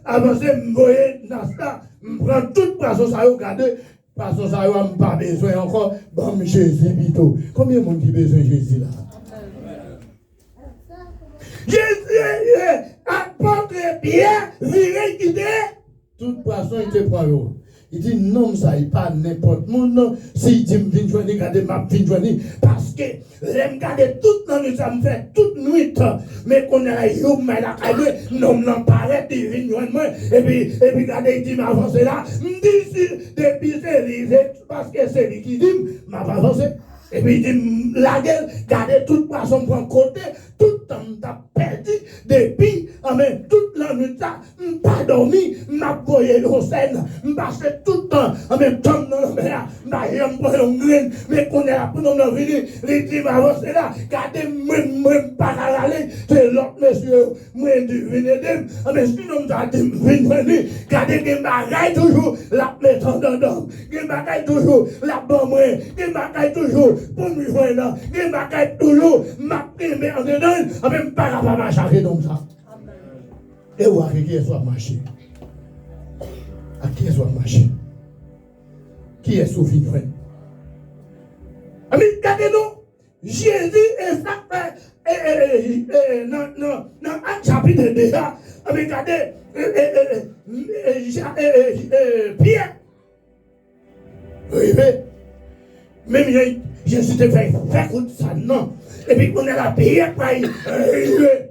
avancer, je voyais dans ça, je prends toute poisson, ça, regardez. Parce que ça n'a pas besoin encore. Bon, Jésus, plutôt. Combien de monde qui a besoin de Jésus là? Jésus, apôtre Pierre, viré quitter. Toute poisson était pour eux. Il dit non, ça n'est pas n'importe monde. Non. Si il dit, je viens joindre, regardez ma vie joindre. Parce que j'aime garder toute la nuit, ça me fait toute nuit. Mais qu'on est là, il m'a la caille, non, non, paraît, il vient joindre moi. Et puis, regardez, il dit, m'avancer là. Je dis, depuis c'est lui, parce que c'est lui qui dit, m'a avancé. Et puis il dit, la gueule, gardez toute poisson pour un côté, tout le temps, t'as perdu, depuis, toute la nuit, t'as pas dormi, m'a voyé au scène, m'a passé tout le temps, en même temps, dans la mer, m'a rien pour un grain, mais qu'on est là pour nous venir, les dit, m'avancer là, gardez, moi, pas à aller, c'est l'autre monsieur, moi, du venez mais sinon, t'as dit, venez, gardez, des bagailles toujours, la mettant dedans, des bagailles toujours, la bonne moi, des bagailles toujours, pour me joindre, des bagailles toujours, ma prime en dedans, même pas capable de marcher comme ça. Et où est-ce qu'il soit marché? À qui est-ce marché? Qui est sauvé? Amis, regardez-nous, Jésus est ça dans un chapitre déjà, regardez, Pierre, oui, même Jésus te fait faire comme ça, non. Et puis on a la Pierre pour y arriver.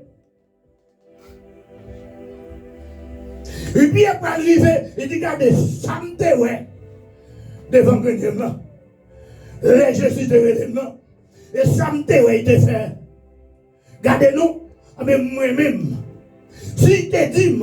Et Pierre pour arriver, il dit, regardez, ça me te ouais, devant le Dieu, les Jésus te relève, non. Et ça me te ouais, il te fait. Regardez-nous, moi-même, si il te dit,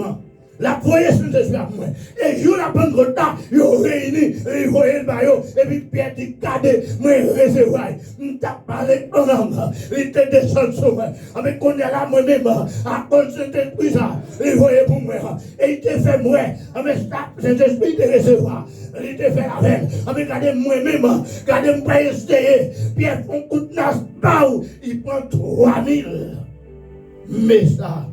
la croyance de Jésus à moi. Et je la prends le temps, je réunis, je voyais le baillot, et puis Pierre dit, regardez, moi, recevoir. Je t'ai parlé en langue, il te descend sur moi. Avec qu'on est là, moi-même, à cause de cet esprit, il voyait pour moi. Et il te fait moi, avec cet esprit de recevoir. Il te fait la veille. Avec regardez moi-même, regardez moi, essayer. Pierre font coup de nas, il prend 3000. Mais ça,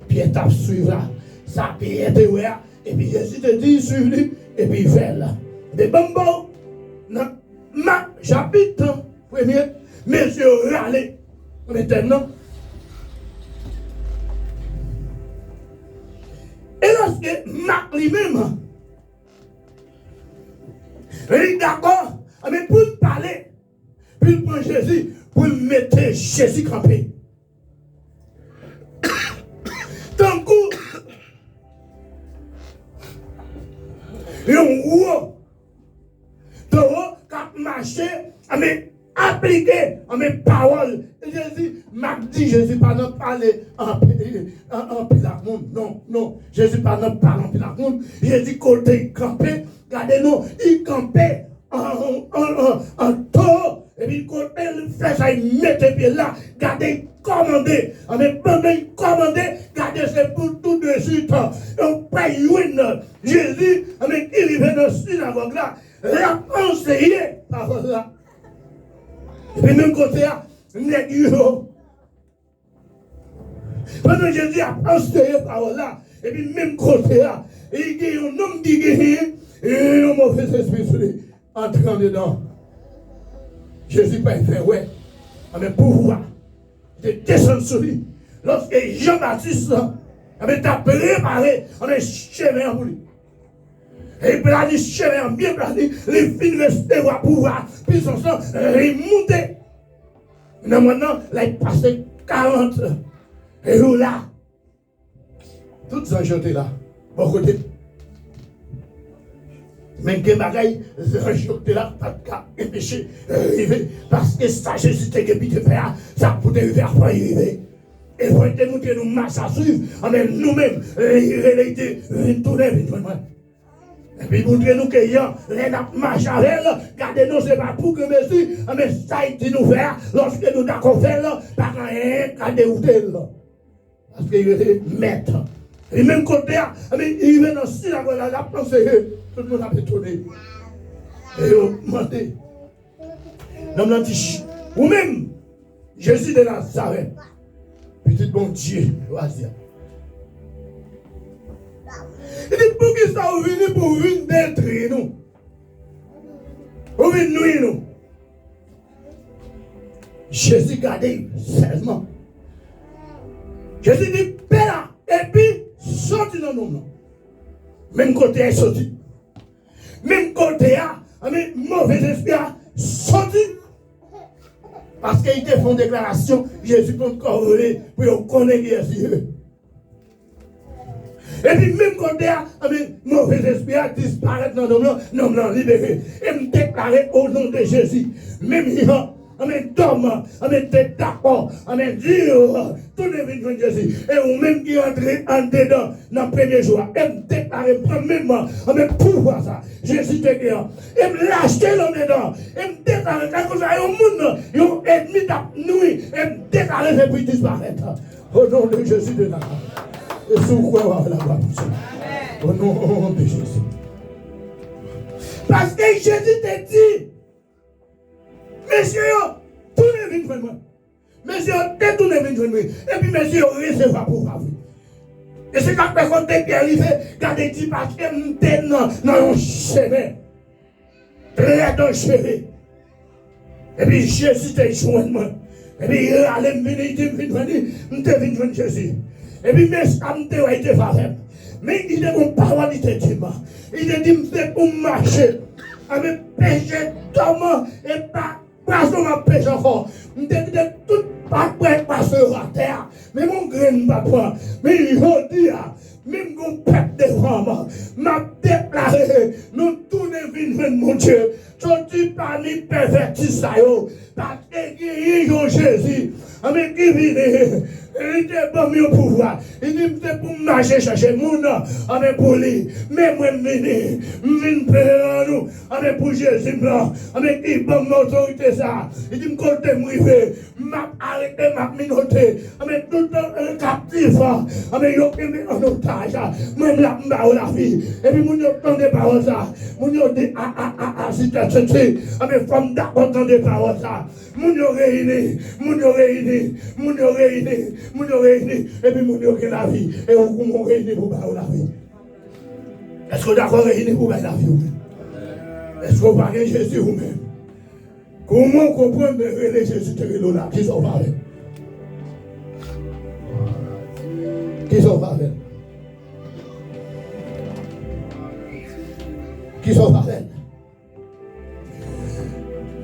Pierre t'a suivra. Ça peut être ouvert, et puis Jésus te dit sur lui, et puis il fait là. Des bonbons, dans ma chapitre premier, monsieur râlé, maintenant. Et lorsque Marc lui-même, il est d'accord, mais pour parler, puis il prend Jésus, pour mettre Jésus campé. Tant que un gros taureau qui marché, mais appliqué à mes paroles. Jésus m'a dit, Jésus pas non parler en monde. Non, non. Jésus pas non parler en monde. Jésus côté campé, regardez-nous, il campait en taureau. Et puis côté il fait ça, il met les pieds là, regardez, commandé. Mais pendant il commandé, regardez, c'est pour tout de suite. On paye une. Jésus, il est venu dans la synagogue là, l'a conseillé par là. Et puis même côté là, n'est pendant Jésus a conseillé par là, et puis même côté là, il y a un homme qui guérit, et un mauvais esprit sur lui, entrant dedans. Jésus pas fait ouais, mais pouvoir de descendre sur lui, lorsque Jean-Baptiste t'a préparé un chemin pour lui. Et puis là, il chemin bien placé, les filles recevoir pouvoir, puis son sang, il montait. Maintenant, là, il passait 40 et là, toutes les gens étaient là, bon côté. Mais que bagaille, les gens étaient là, pas de cas, empêché, parce que ça, Jésus t'a dit de faire, ça pouvait arriver à pas arriver. Et pour être monté nous marche à suivre, nous-mêmes, il était tourné, et puis montrez-nous que les marche avec elle, gardez-nous, ce n'est pas pour que Messie, mais ça a été nous faire, lorsque nous avons fait, par rien qu'à dérouter. Parce qu'il était maître. Et même côté, il venait dans le synagogue, la pensée, tout le monde a étonné. Et il a demandé, l'homme a dit, ou même, Jésus de Nazareth, petit bon Dieu, vas-y. Il dit, pour qui ça, vous venez pour venir détruire nous? Vous venez nuire nous? Jésus gardait seulement. Jésus dit, paix là, et puis, sorti dans nos noms. Même côté est sorti. Même côté a, mauvais esprit a sorti. Parce qu'il te font déclaration, Jésus peut encore voler pour connaître qui est Dieu. Et puis même quand il y a mauvais esprit à disparaître dans nos noms libérés. Et me déclarer au nom de Jésus. Même il y a Thomas, t'es d'accord, Dieu, tout le monde de Jésus. Et ou même qui entre en dedans dans le premier jour. Et me déclarer premièrement, pouvoir ça. Jésus te dit. Et me lâcher l'homme dedans. Et me déclarer quand vous avez un monde, ils ont ennemi nuit. Et me déclarer et puis disparaître. Au nom de Jésus de Nazareth. Et sous quoi la gloire pour ça. Au nom de Jésus. Parce que Jésus t'a dit, messieurs, tournez vite vers moi. Messieurs, détournez vite vers moi. Et puis, messieurs, recevez pour vous. Et c'est quand personne est arrivé, gardez dit parce que nous sommes dans un chemin. Très dans le chemin. Et puis, Jésus t'a joint moi. Et puis, il allait me venir, il dit, nous te venons de Jésus. Et puis, mes âmes te été faveur. Mais il dit, mon parole, il te dit, il te dit, c'est pour marcher. Avec péché, d'homme, et pas, mon péché encore. Il te dit, tout pas prêt passer à terre. Mais mon grain ne va pas. Mais il dit, même qu'on pète devant moi, m'a déclaré, nous tournons vers mon Dieu. Sorti parmi pervertis ça yo. Parce que Jésus, avec qui vient. Il était bon mieux pouvoir. Il dit c'est pour marcher chercher mon nom. Avec pour lui. Mais moi je viens faire nous. Avec pour Jésus blanc. Avec qui bon autorité ça. Il dit me côté m'rivé. M'a arrêté m'a minoté. Avec tout un captif. Avec yo qui en otage. Même la la vie. Et puis mon yo entendait parole ça. Mon yo dit si tu avec femme d'accord entendait parole ça. Mon yo réuni. Mon yo réuni. Mon yo réuni. Moun yo réuni, et puis moun yo la vie, et on réuni pour la vie. Est-ce que vous d'accord réuni pour la vie ou même? Est-ce que vous parlez Jésus ou même? Comment comprendre que Jésus te réunit là? Qui sont parlés? Qui sont parlés? Qui sont parlés?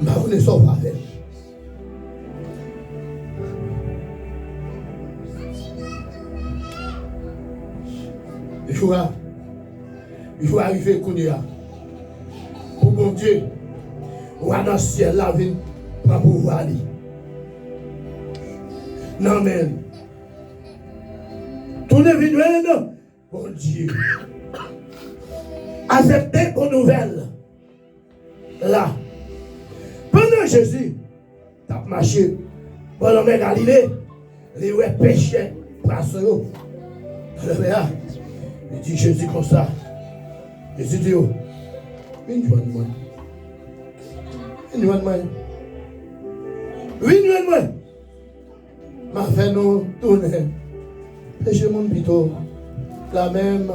Ma vous ne sont parlés. Il faut arriver à Kounia. Pour bon Dieu, on va dans le ciel, la vie, pour pouvoir aller. Non, mais, tout est venu, bon Dieu. Acceptez vos nouvelles. Là, pendant Jésus, tu as marché, pendant le Galilée, les péchés, brasseurs, il dit Jésus comme ça. Jésus dit, une joie de moi. Une joie de moi. Une joie de moi. Ma fait nous tourner. Péché mon plutôt. La même.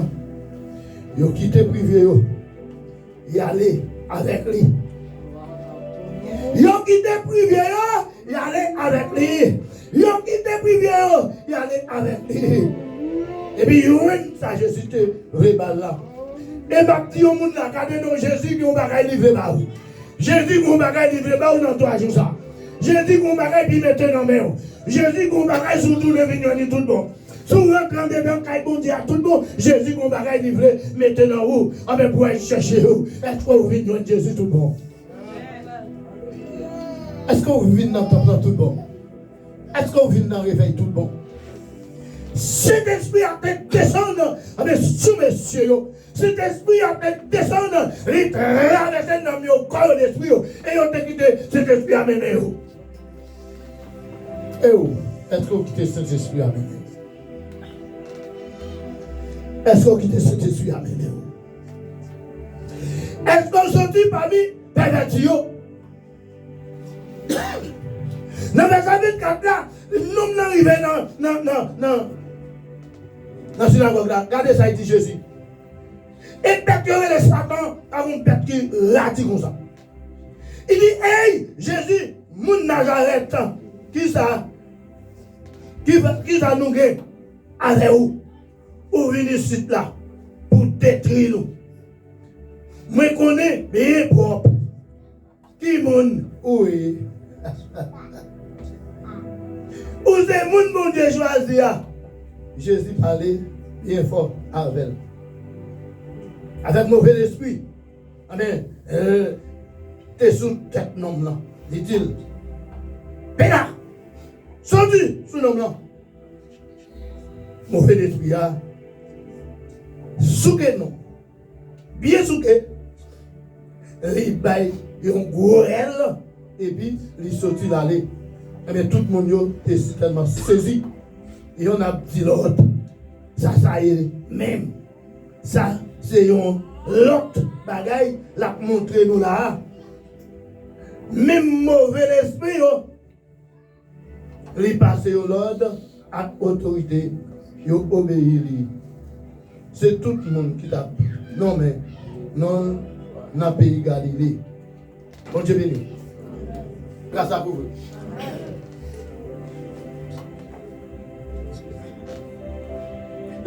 Ils ont quitté privé. Ils allaient avec lui. Ils ont quitté privé. Ils allaient avec lui. Ils ont quitté privé. Ils allaient parler avec lui. Et puis, ça, Jésus te rébale là. Et bah, si on a regardé dans Jésus, qui on va livrer là. Jésus, qu'on va livrer là, dans 3 jours ça. Jésus, qu'on va puis mettre dans main. Jésus, qu'on va sur tout le vignon, tout bon. Si vous rentrez dans le caille, bon Dieu, tout bon. Jésus, qu'on va livrer, mettez dans où. Ah, mais pour aller chercher où. Est-ce que vous venez de Jésus tout bon? Est-ce que vous venez dans le temple tout bon? Est-ce que vous venez dans le réveil tout bon? Cet esprit a fait descendre avec sous messieurs. Cet esprit a fait descendre, il traverse dans le corps de l'esprit. Et on t'a quitté cet esprit à mener. Et où? Est-ce que vous quittez cet esprit à mener? Est-ce que vous quittez cet esprit à mener? Est-ce qu'on sortit parmi pervertis? Dans le verset 4 là, nous arrivons dans la synagogue là. Regardez ça, il dit Jésus. Et peut-être que les Satan avons peut-être qui radis comme ça. Il dit, hey, Jésus, mon Nazareth, qui ça? Qui ça nous gagne? Avec où? Ou venir ici là pour détruire nous. Moi connais bien propre. Qui mon? Oui. Où c'est mon bon Dieu choisi? Jésus parlait bien fort avec elle. Avec mauvais esprit. Amen. T'es sous tête nom là. Dit-il. Pénard. Sorti sous nom là. Mauvais esprit a. Souké non. Bien souké. Il baille un gros aile. Et puis il sortit d'aller. Mais tout le monde est tellement saisi. Et on a dit l'autre. Ça est même. Ça, c'est un l'autre bagaille l'a montré nous là. Même mauvais esprit, il passe au l'ordre à autorité. Il obéit. C'est tout le monde qui t'a. Non, mais non, dans le pays Galilée. Bon Dieu béni. Grâce à vous.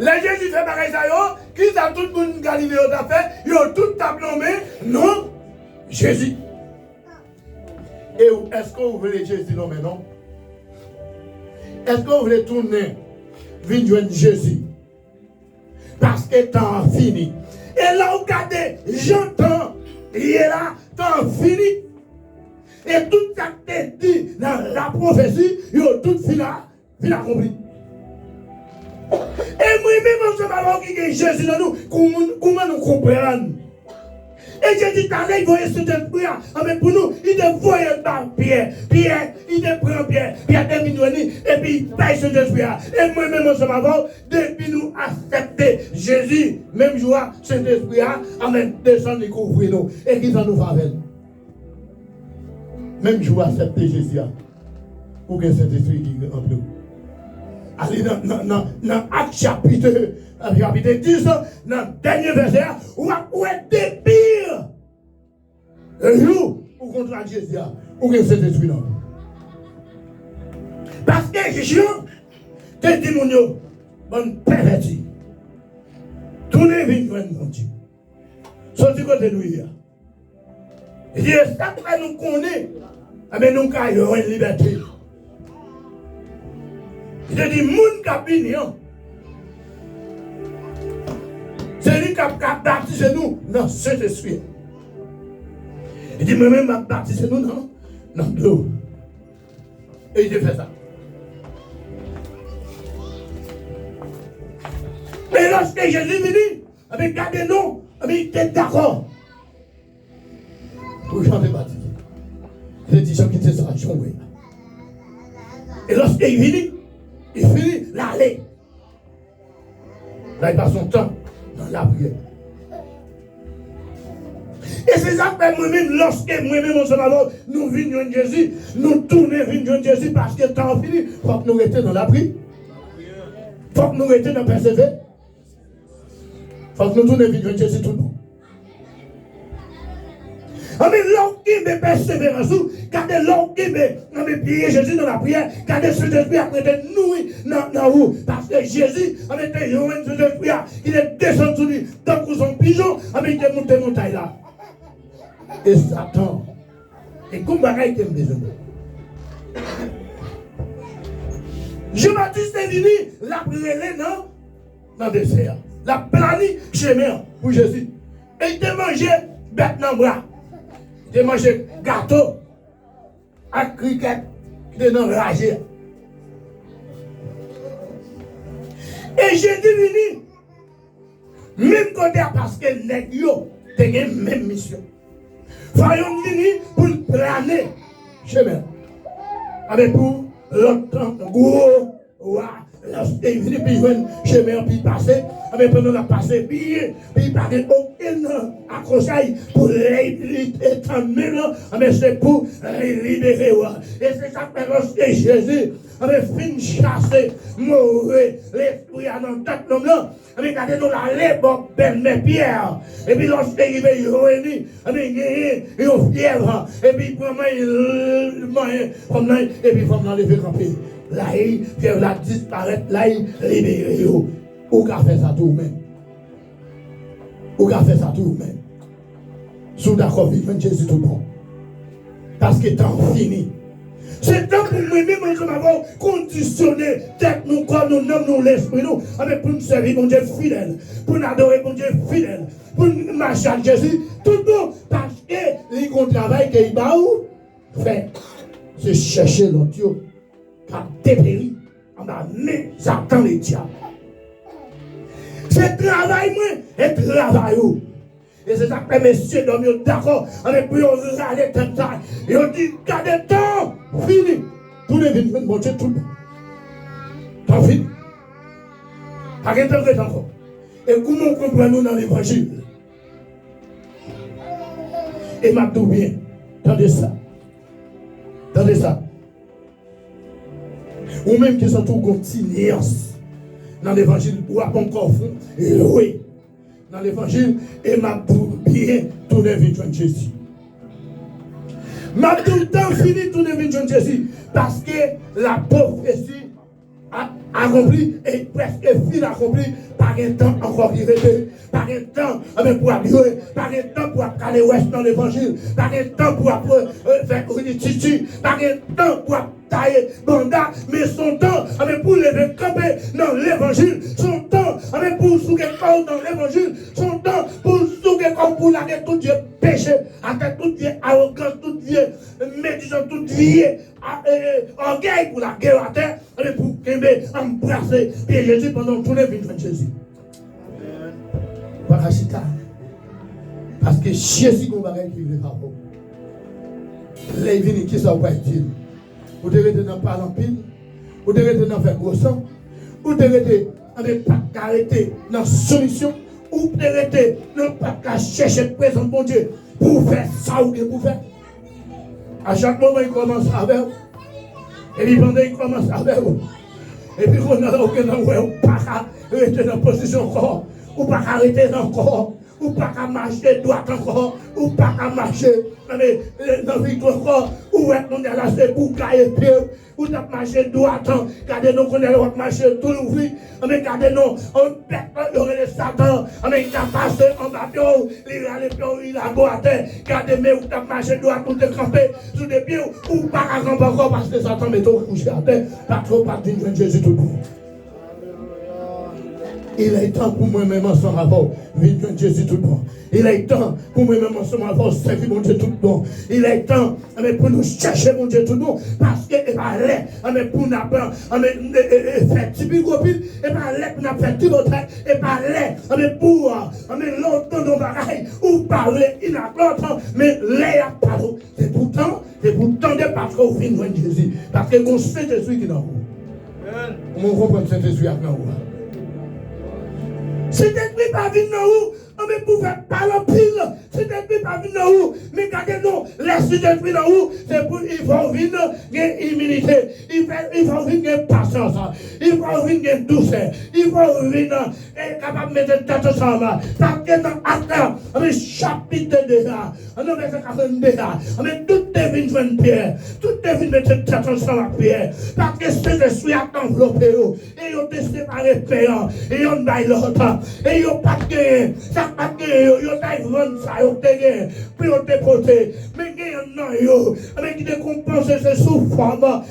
Les Jésus fait pareil ça, qui ça tout le monde Galilée a fait, ils ont tout nommé, non, Jésus. Et est-ce que vous voulez Jésus nommer, non? Est-ce que vous voulez tourner, venir joindre Jésus? Parce que temps fini. Et là, vous regardez, j'entends, il est là, temps fini. Et tout ça qui est dit dans la prophétie, ils ont tout fini accompli. Et moi-même, je ne sais pas qui Jésus dans nous, comment nous comprenons. Et j'ai dit, il voyait cet esprit, mais pour nous, il te voyait par Pierre. Pierre, il te prend Pierre, Pierre te mignonné, et puis il paye cet esprit. Et moi-même, je sais depuis nous accepter Jésus, même jour, cet esprit, amen, descend et couvrir nous. Et qui ça nous fait? Même jour, accepter Jésus, pour que cet esprit qui est en nous. Allez dans Acte chapitre 10, dans le dernier verset, où est des pires. Et nous, pour contre Jésus, où est cet esprit là? Parce que Jean te dit, mon Dieu, bon perverti. Tournez vers mon Dieu. Sorti côté de nous. Il dit, ça que nous connaît, mais nous avons une liberté. Il a dit, moun kapinion. C'est lui qui a baptisé nous dans cet esprit. Il dit, moi-même, je baptisé nous dans l'eau. Et il a fait ça. Et lorsque Jésus est venu, avec gardez nous, il était d'accord. Pour chanter baptisé. Il a dit, j'ai quitté ça, j'ai joué. Et lorsqu'il est venu, il finit l'aller. Là, il passe son temps dans la prière. Et c'est ça que moi-même, lorsque moi-même, nous venons de Jésus, nous tournons vers Jésus parce que le temps fini, il faut que nous restions dans la prière. Il faut que nous restions dans la persévérance. Il faut que nous tournions vers Jésus tout le monde. Amen, l'homme qui me persévérance, gardez l'homme qui me prier Jésus dans la prière, gardez ce Jésus après de nous dans vous. Parce que Jésus, amen, il y a un Jésus qui est descendu dans son pigeon, amen, il est monté montagne là. Et Satan, et comme bagaille qui me besoin. Jean-Baptiste est venu, la brûlé dans le désert. La planie chemin pour Jésus. Et il a mangé bête dans le bras. Il a mangé gâteau à cricket qui est dans le ragé. Et Jésus venu, même côté parce que les gens ont la même mission. Voyons venir pour planer chemin. Avec pour longtemps, gros, lorsqu'il vient, puis il vient chemin, puis il passe, avec pendant la passe, puis il n'a aucun accrochage pour l'étendre, mais c'est pour libérer. Et c'est ça que lorsque Jésus avait fini chasser, mauvais, l'esprit à notre tête, avec regardez nous la lèvre, belle mes pierres, et puis lorsqu'il va y réunir, avec une fièvre, et puis comment il mange, et puis comme dans les camper. Là, il vient la disparaître, là, il libère. Ou qu'a fait ça tout même. Ou qu'a fait ça tout même. Sous d'accord, vivre Jésus tout bon. Parce que temps fini. C'est temps pour nous-mêmes, nous avons conditionné tête, nous, corps, nous, noms, nous, l'esprit, nous, avec pour nous servir, mon Dieu fidèle, pour nous adorer, mon Dieu fidèle, pour nous marcher à Jésus, tout bon, parce que le travail qu'il va fait, c'est chercher l'autre Dieu. Car dépéri, on a mis Satan les diables. C'est travail, moi, et travail. Et c'est ça que messieurs dorment d'accord avec lui, on râle tout ça. Et on dit, gardez temps, fini. Tous les vignes, mon Dieu, tout le monde. Temps fini. Pas qu'un temps que encore. Et comment comprenons-nous dans l'évangile? Et m'a tout bien. Tendez ça. Tendez ça. Ou même qui sont tout continuance dans l'évangile, ou à encore fond, et oui, dans l'évangile, et m'a tout bien tourné vers Jésus. M'a tout le temps fini tourner vers Jésus, parce que la prophétie a accompli, et presque fini accompli, par un temps encore qui restait, par un temps pour habiller, par un temps pour aller ouest dans l'évangile, par un temps pour faire une titi, par un temps pour tailler banda, mais son temps pour lever camper dans l'évangile, son temps pour souquer corps dans l'évangile, son temps pour souquer corps pour laguer tout Dieu péché, avec tout Dieu arrogance, tout Dieu médisant, tout Dieu orgueil pour la guerre à terre, pour embrasser Pierre Jésus pendant tous les vies de Jésus. Parce que Jésus qu'on va réécrire les paroles. Les vignes qui sont pas utiles. Vous devez être dans parler en pile, vous devez être dans faire gros sang, vous devez être pas arrêter dans solution, vous devez être dans pas chercher le présent bon Dieu pour faire ça ou pour faire. À chaque moment, il commence avec vous. Et puis pendant il commence avec vous. Et puis on a aucun endroit où pas arrêter dans position encore, ou pas arrêter encore. Ou pas qu'à marcher droit encore, ou pas qu'à marcher dans le victoire encore, ou être dans la c'est pour cailler pied, ou t'as marché droit, gardez nous qu'on a marché tout l'ouvri, mais gardez nous, on pète, il y aurait les Satan, mais il a passé en bas, il a beau à terre, gardez mais ou t'as marché droit, ou t'es campé sous des pieds, ou pas qu'à camper encore parce que Satan met tout couché à terre, pas trop pas d'une joie de Jésus tout le monde. Il est temps pour moi-même ensemble avant vivre Jésus tout le monde. Il est temps pour moi-même ensemble avant servir mon Dieu tout le monde. Il est temps pour nous chercher mon Dieu tout le monde. Parce que il va aller pour nous faire petit copine, il va aller pour nous faire petit votre, il va aller pour longtemps dans bagaille ou parler, il n'a pas longtemps, mais là il parle. C'est pourtant de parce qu'on vient de Jésus. Parce que mon Saint-Jésus qui est dans vous. On comprend que Saint-Jésus est dans vous. C'est d'être pas venu dans vous, mais pour faire parler en pile. C'est d'être pas venu dans vous, mais regardez-nous, laissez d'être dans vous, c'est pour il faut venir une humilité, il faut venir une patience, il faut venir une douceur, il faut venir est capable de mettre tête ensemble. Parce que dans Acte, avec chapitre 2, on a verset 42, on met toutes les vignes de Pierre, toutes les vignes mettre tête ensemble avec Pierre. Parce que cet esprit a enveloppé, et ils ont séparé payant, et ils ont baillé l'autre, et ils n'ont pas de gain, ça n'a pas de gain, ils ont vendu ça, ils ont gagné, puis ils ont déporté. Mais il y a un mais qui décompense c'est sous forme,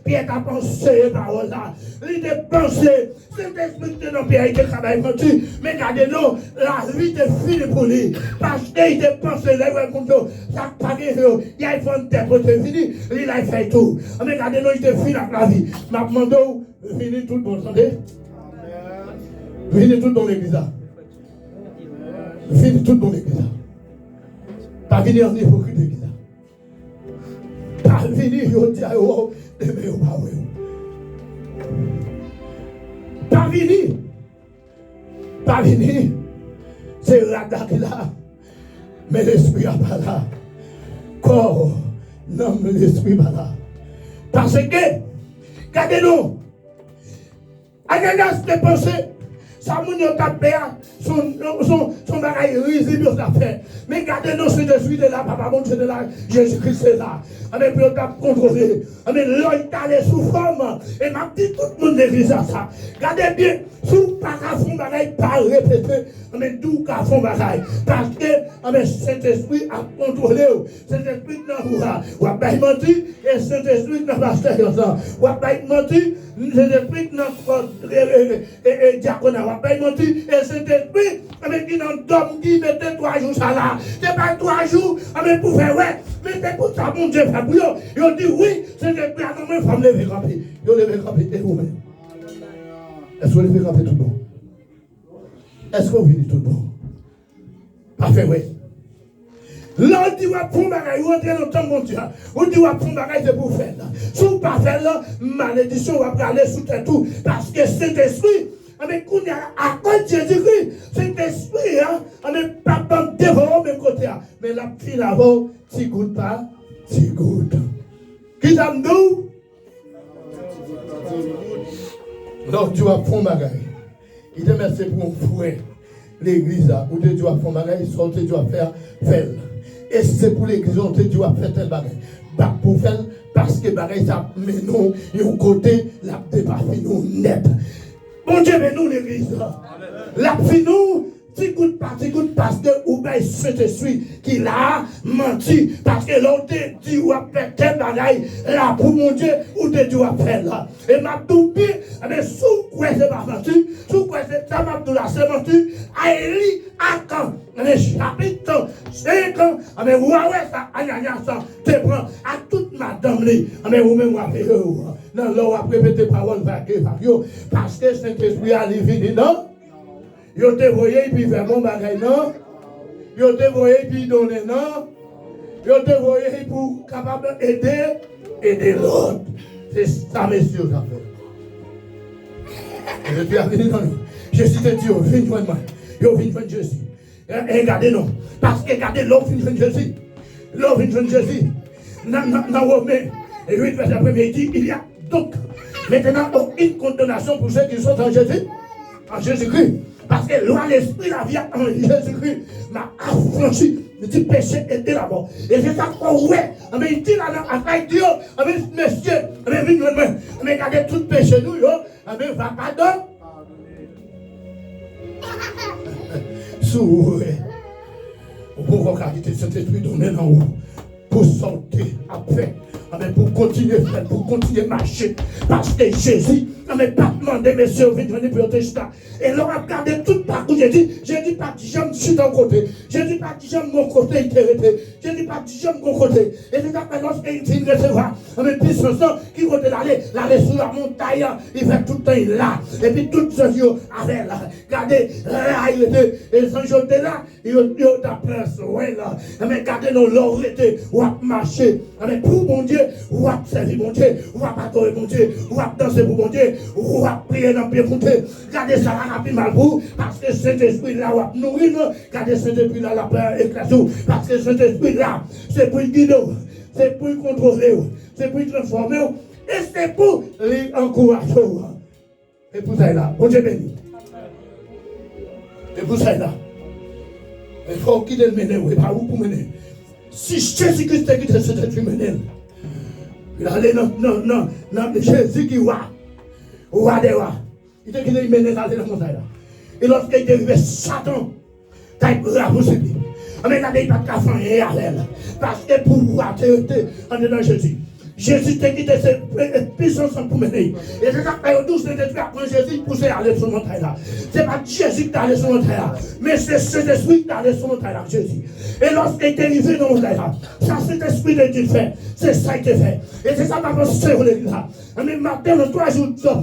Pierre a pensé les paroles là, il a pensé, cet esprit de nos Pierre qui travaille menti, mais regardez-nous, la vie est finie pour lui, parce qu'il a pensé, les gens comme ça, ça pas il a fait une tête, c'est fini, il a fait tout. Mais regardez-nous, il est fini avec la vie. Ma demande, venez tout le monde, entendez? Venez tout dans l'église là. Venez tout dans l'église là. Pas venir en hypocrite l'église là. Pas venir, il dit, oh, mais pas oui. Pas venir. Pas venir. C'est Rada qui là. Mais l'esprit n'est pas là. Corps, non, mais l'esprit n'est pas là. Parce que, regardez-nous, à l'égard de pensée, ça m'a dit son bagage risible à faire. Mais regardez-nous, c'est de suite de là, papa, mon Dieu de là, Jésus-Christ est là. Mais puis on a contrôlé. Mais l'œil est allé sous forme. Et m'a dit tout le monde l'église à ça. Regardez bien, sous pas qu'à fond bagaille, pas répéter, mais d'où qu'à fond bagaille. Parce que cet esprit a contrôlé. Cet esprit n'a pas menti, et cet esprit n'a pas pasteur. Ou a pas menti, cet esprit n'a pas diaconat. Ou a pas menti, et cet esprit, qui n'a pas dit, mettez 3 jours ça là. C'est pas 3 jours, mais pour faire ouais. Mais c'est pour ça, mon Dieu, fait pour eux. Ils ont dit oui, c'est des plats, non, mais il faut me lever camper. Ils ont levé camper, et vous-même. Est-ce que vous levez camper tout le monde? Est-ce que vous venez tout le monde? Parfait, oui. Là, on dit, on va prendre bagaille, on entre dans le temps, mon Dieu. On dit, on va prendre bagaille, c'est pour faire. Si vous ne pas faire là, malédiction va aller sous tout. Parce que cet esprit, avec à cause de Jésus-Christ, cet esprit, avec papa dévorant même côté. Mais la fille là-bas, tu goûtes pas, tu goûtes. Qui ça me dit? Donc tu vas prendre bagaille. Il te met pour un fouet. L'église là, où tu vas prendre bagaille, tu vas faire. Et c'est pour l'église où tu vas faire tel bagaille. Pas pour faire, parce que bagaille ça, mais non, il y a un côté, la départie nous net. Bon Dieu, mais nous l'église là. La fille nous. Tu goûtes parce que ou bien cet esprit qui l'a menti. Parce que l'autre dit ou a fait tel bagaille là pour mon Dieu ou te dit ou a fait là. Et ma doubi, mais sous quoi c'est pas menti, sous quoi c'est ça m'a dit là c'est menti. Aïli à quand, les chapitres 5 ans, mais ouais ça, aïe ça, te prend à toute madame li, mais vous même vous avez non là on va répéter parole parce que cet esprit a livré non. Yo te voyez puis faire mon bagage non. Yo te voyez puis donner non. Yo te voyez pour capable aider l'autre. C'est ça messieurs ça fait. Et puis venir dans nous. Jésus te dit viens joindre moi. Yo viens joindre Jésus. Et regardez non parce que regardez l'homme vient joindre Jésus. L'homme vient joindre Jésus. Dans Romains et 8 verset 1 il dit il y a donc maintenant aucune condamnation pour ceux qui sont en Jésus. En Jésus-Christ. Parce que loi l'esprit la vie en Jésus-Christ m'a affranchi de tout péché était là-bas. Et c'est ça qu'on ouais. Mais il dit là, avec Dieu, avec monsieur, mais regardez tout péché nous, mais va pardon. Sous, pourquoi quitter cet esprit donné en haut pour sortir après. Pour continuer à faire, pour continuer à marcher. Parce que Jésus n'avait pas demandé, messieurs, venez protéger ça. Et l'on a regardé tout parcours. J'ai dit pas que j'aime sur ton côté. J'ai dit pas que j'aime mon côté intéressé. J'ai dit pas que j'aime mon côté. Et c'est ça que lorsqu'il dit de recevoir, mais puis ce sang, qui côté l'aller sur la montagne, il fait tout le temps là. Et puis tout ce jour, avec là. Regardez, là, il était, et ce jour là, il a place, ouais là. Mais regardez, nous, l'on était, ou à marcher. Mais pour mon Dieu, ou à servir mon Dieu, ou à adorer mon Dieu, ou à danser pour mon Dieu, ou à prier dans le pied pour Dieu. Regardez ça, là, plus mal pour, parce que cet esprit-là, ou à nourrir, regardez cet esprit-là, la peur éclate, parce que cet esprit-là, c'est pour guider, c'est pour contrôler, c'est pour transformer, et c'est pour les encourager. Et pour ça, là, bon Dieu béni. Et pour ça, là, il faut quitter le mener, oui, pas où pour mener. Si Jésus-Christ a quitté cet être humain, il allait dans Jésus qui va, il a quitté le mener dans la montagne là. Et lorsqu'il est arrivé, Satan, il a poussé. Mais il n'a pas de faire rien parce que pour pouvoir te en dedans Jésus. Jésus t'a quitté ses puissances pour mener. Et c'est ça que nous devons apprendre Jésus pour aller sur la montagne là. Ce n'est pas Jésus qui est allé sur la montagne là, mais c'est cet esprit qui est allé sur la montagne là, Jésus. Et lorsqu'il est arrivé dans la montagne là, ça c'est l'esprit de Dieu fait. C'est ça qui est fait. Et c'est ça que ma soeur l'église là. Mais maintenant, le 3 jours de ça,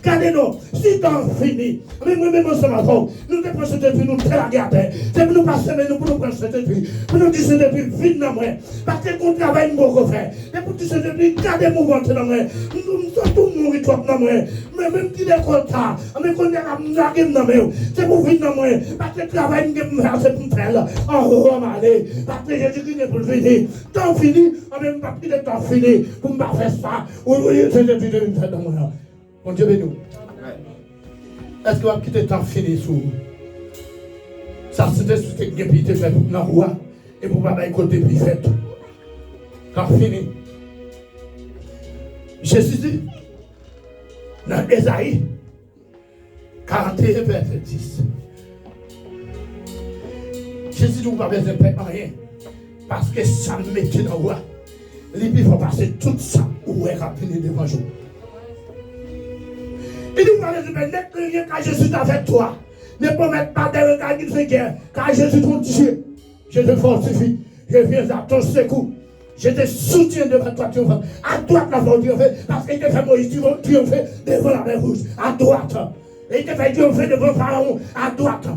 regardez-nous, si t'en fini, mais nous-mêmes ensemble avant, nous dépensons depuis nous faire la guerre. C'est pour nous passer, mais nous pour nous prendre cette depuis. Pour nous dire depuis vite dans moi. Parce que qu'on travaille, nous devons faire. Et pour dire depuis, gardez mon ventre dans moi. Nous sommes tous mourir trop dans moi. Mais même si les contrats, mais qu'on est à nous dans moi. C'est pour vite dans moi. Parce que le travail, nous devons faire, c'est pour faire là. En haut, on va aller. Parce que Jésus qui est pour venir. Tant fini, on même pas plus de temps fini pour me faire ça. Oui, c'est depuis 2007 dans moi. Mon Dieu béni. Est-ce que vous quitter le temps fini sous ça c'était ce que vous avez fait pour la roi et pour ne pas écouter puis fait tout. Temps fini. Jésus dit dans Ésaïe 41 verset 10. Jésus dit vous n'avez pas besoin de faire rien parce que ça me mettait dans la roi. Il faut passer tout ça où est rapide devant vous. Il nous parle de mettre rien car Jésus est avec toi. Ne promettre pas de regards qui fait guerre, car Jésus est ton Dieu. Je te fortifie, je viens à ton secours. Je te soutiens devant toi, triomphant. À droite, la voix triompher, parce qu'il te fait Moïse triompher devant la mer rouge. À droite. Et il te fait triompher devant Pharaon. À droite.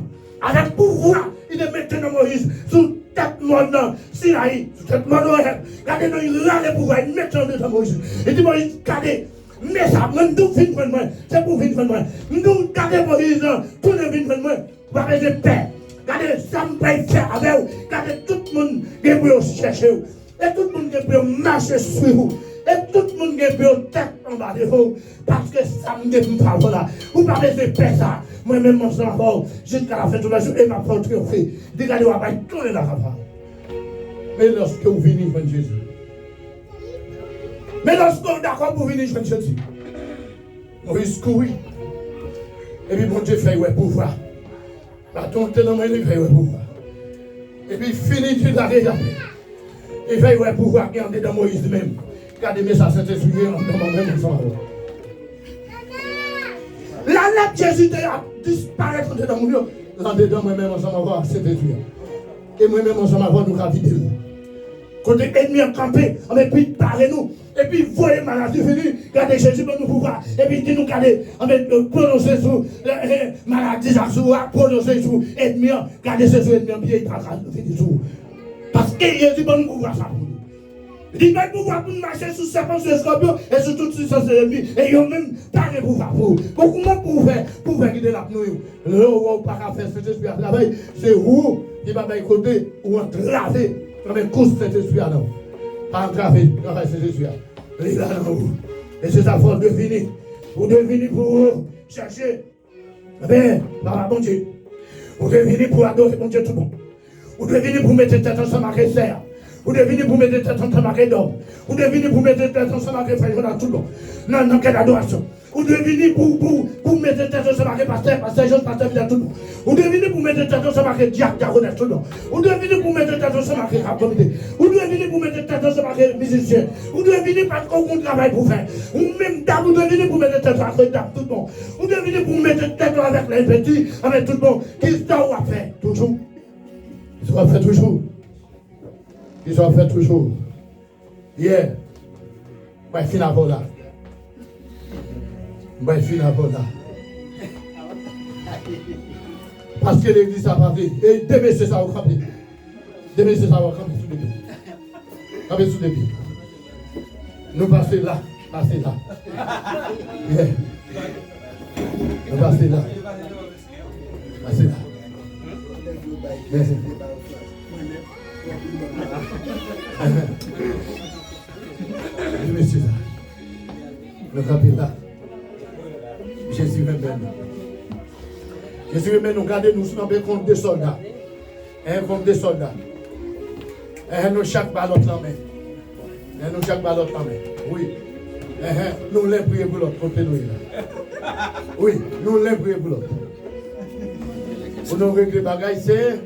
Avec pouvoir, il te met dans Moïse sous tête monde Sinaï, sous tête monde Oreb. Regardez-nous, il a le pouvoir, il met dans Moïse. Il dit Moïse, regardez. Mais ça, nous vins pour moi, c'est pour vins pour moi. Nous gardez Moïse, tout le vins pour moi, pour avoir de paix. Gardez ça, me paye faire avec vous. Gardez tout le monde qui peut chercher vous. Et tout le monde qui peut marcher sur vous. Et tout le monde qui peut tête en bas de vous. Parce que ça me dit pas voilà. Vous parlez de paix ça. Moi-même, mon sang, jusqu'à la fin de la journée, ma porte triomphée. Regardez, on va tourner la capa. Mais lorsque vous venez devant Jésus, mais lorsqu'on est d'accord pour venir jouer Jésus, Moïse courit. Et puis mon Dieu fait ouais pouvoir. La tombe dans moi, il fait ouais pouvoir. Et puis fini de la regarder. Il fait ouais pouvoir qui est dans Moïse même. Regardez-moi ça, c'est esprit dans mon même sang. La lettre Jésus a disparu dans mon lieu. Là dedans, moi-même, ensemble avoir c'est esprit. Et moi-même, ensemble avoir nous vider. Quand l'ennemi a campé, on a pu parler nous. Et puis, voyez maladie venue, regardez Jésus pour nous pouvoir. Et puis, dit nous, regardez, on a prononcé sur maladie, prononcé sur l'ennemi, regardez ce sur l'ennemi, il va venir sur. Parce que Jésus pour nous pouvoir ça. Il va pouvoir pour marcher sous serpent, sur scorpion, et sur toute puissance de l'ennemi. Et il n'y a même pas de pouvoir pour. Comment pour faire guider la pneu? Le roi pas qu'à faire cet esprit à la veille, c'est où il va d'un côté ou entraver. Comme course cet esprit là. Pas entraver, cet esprit là. Il est là dans vous. Et c'est sa force de venir. Vous devez venir pour chercher. Ben, par bon Dieu. Vous devez venir pour adorer mon Dieu tout le monde. Vous devez venir pour mettre tête ensemble avec les serres. Vous devez venir pour mettre tête ensemble avec les hommes. Vous devez venir pour mettre tête ensemble avec les frères dans tout le monde. Non, quelle adoration. Vous devez venir pour mettre tête ensemble avec les pasteurs, pasteur, dans tout le monde. Vous devez venir pour mettre tête ensemble avec les diacres, diaconesses, tout le monde. Vous devez venir pour mettre tête ensemble avec les communautés. Vous devez venir pour mettre tête ensemble avec les musiciens. Vous devez venir parce qu'on travaille pour faire. Ou même dame, vous devez venir pour mettre tête avec les dames, tout le monde. Vous devez venir pour mettre tête avec les petits, avec tout le monde. Qu'est-ce qu'on va faire toujours? Ils ont fait toujours. Ils ont fait toujours. Hier, je suis là. Je suis là. Parce que l'église a parlé. Et demain, c'est ça au camper. Demain, c'est ça au camper sous les pieds. Camper sous les pieds. Nous passons là. Passez là. Yeah. Nous passons là. Passez là. Merci. Monsieur, le camper là. Jésus même. Jésus, mais nous gardons nous sommes contre des soldats. Contre des soldats. Nous chaque ballot la main. Nous chaque ballot la main. Oui. Nous l'avons prié pour l'autre côté nous. Oui, nous l'avons prié pour l'autre. Pour nous régler les bagages, c'est.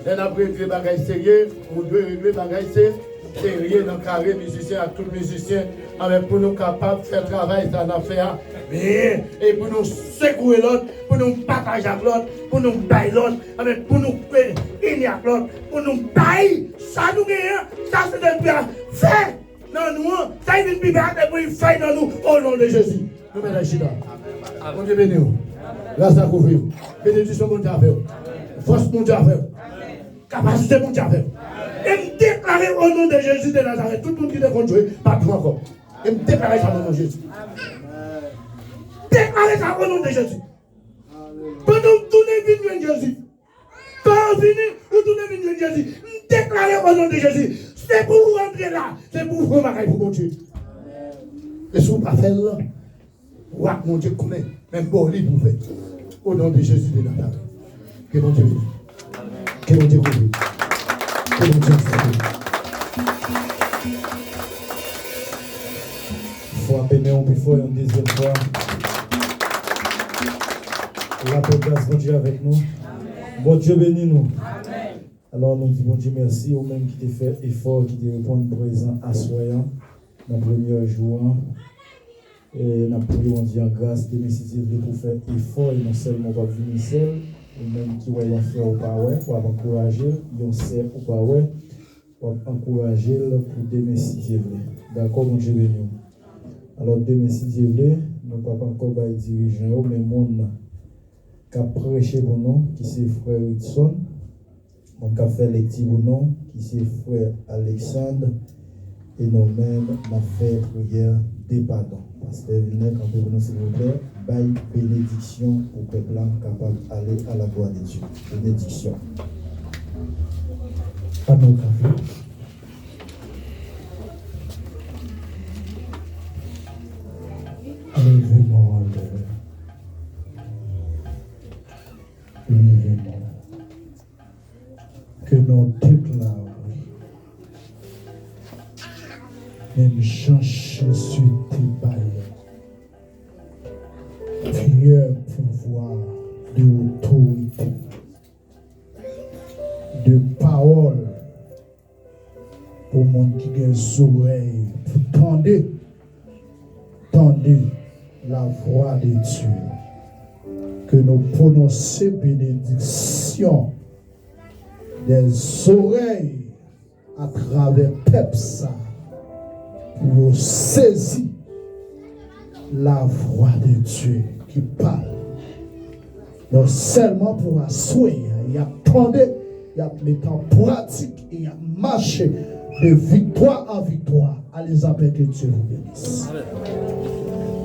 On a régler les bagages sérieux. On doit régler les bagages sérieux dans le carré musicien à tous les musiciens. Pour nous capables de faire travail dans l'affaire. Et pour nous secouer l'autre, pour nous partager avec l'autre, pour nous bailler l'autre, pour nous unir avec l'autre, pour nous bailler. Ça nous gagne, ça c'est de bien fait. Non, nous, ça est une Bible pour y faire dans nous au nom de Jésus. Nous mettons les chita. Mon Dieu béni. Grâce à couvrir. Bénédiction mon Dieu avec. Force mon Dieu avec. Capacité mon Dieu avec. Et me déclarer au nom de Jésus de Nazareth. Tout le monde qui est conduit, pas tout encore. Et me déclarer ça au nom de Jésus. Déclarer ça au nom de Jésus. Pendant tout le vie de Jésus. Quand venir, vous tournez venir de Jésus. Déclarer au nom de Jésus. C'est pour vous rentrer là. C'est pour vous remarquer pour mon Dieu. Et si vous ne faites pas là, mon Dieu connaît. Même pour lui, vous faites. Au nom de Jésus de Nazareth. Que mon Dieu bénisse. Que mon Dieu bénisse. Que mon Dieu bénisse. Il faut appeler un peu fort une deuxième fois. La paix grâce bon Dieu avec nous. Bon Dieu bénis nous. Amen. Alors nous disons bon Dieu merci aux mêmes qui t'ont fait effort, qui t'ont répondu présent à soyant dans le premier jour. Et nous prions on dit en grâce de décider pour faire effort et non seulement pas venir seul, ou même qui va faire ou pas ouais, pour encourager, ils sait ou pas ouais, pour encourager pour décider. D'accord mon Dieu bénis. Alors décider nous pas encore les dirigeants mais monde qui a prêché pour nous, qui c'est frère Whitson, qui a fait lecture pour nous, qui c'est frère Alexandre, et nous-mêmes, on a fait prière des pardons. Pasteur Villeneuve, quand vous nous s'il vous plaît, baille bénédiction pour que le peuple capable d'aller à la gloire de Dieu. Bénédiction. À nos cafés. Levez-moi que nous déclarons même chercher sur tes bails fier pouvoir de autorité de parole pour mon qui a des oreilles pour tendez la voix de Dieu que nous prononcer bénédiction des oreilles à travers Pepsa pour nous saisir la voix de Dieu qui parle. Non seulement pour assurer, il y a attendé, il y a mis en pratique, il y a marché de victoire en victoire. Allez, appelez que Dieu vous bénisse.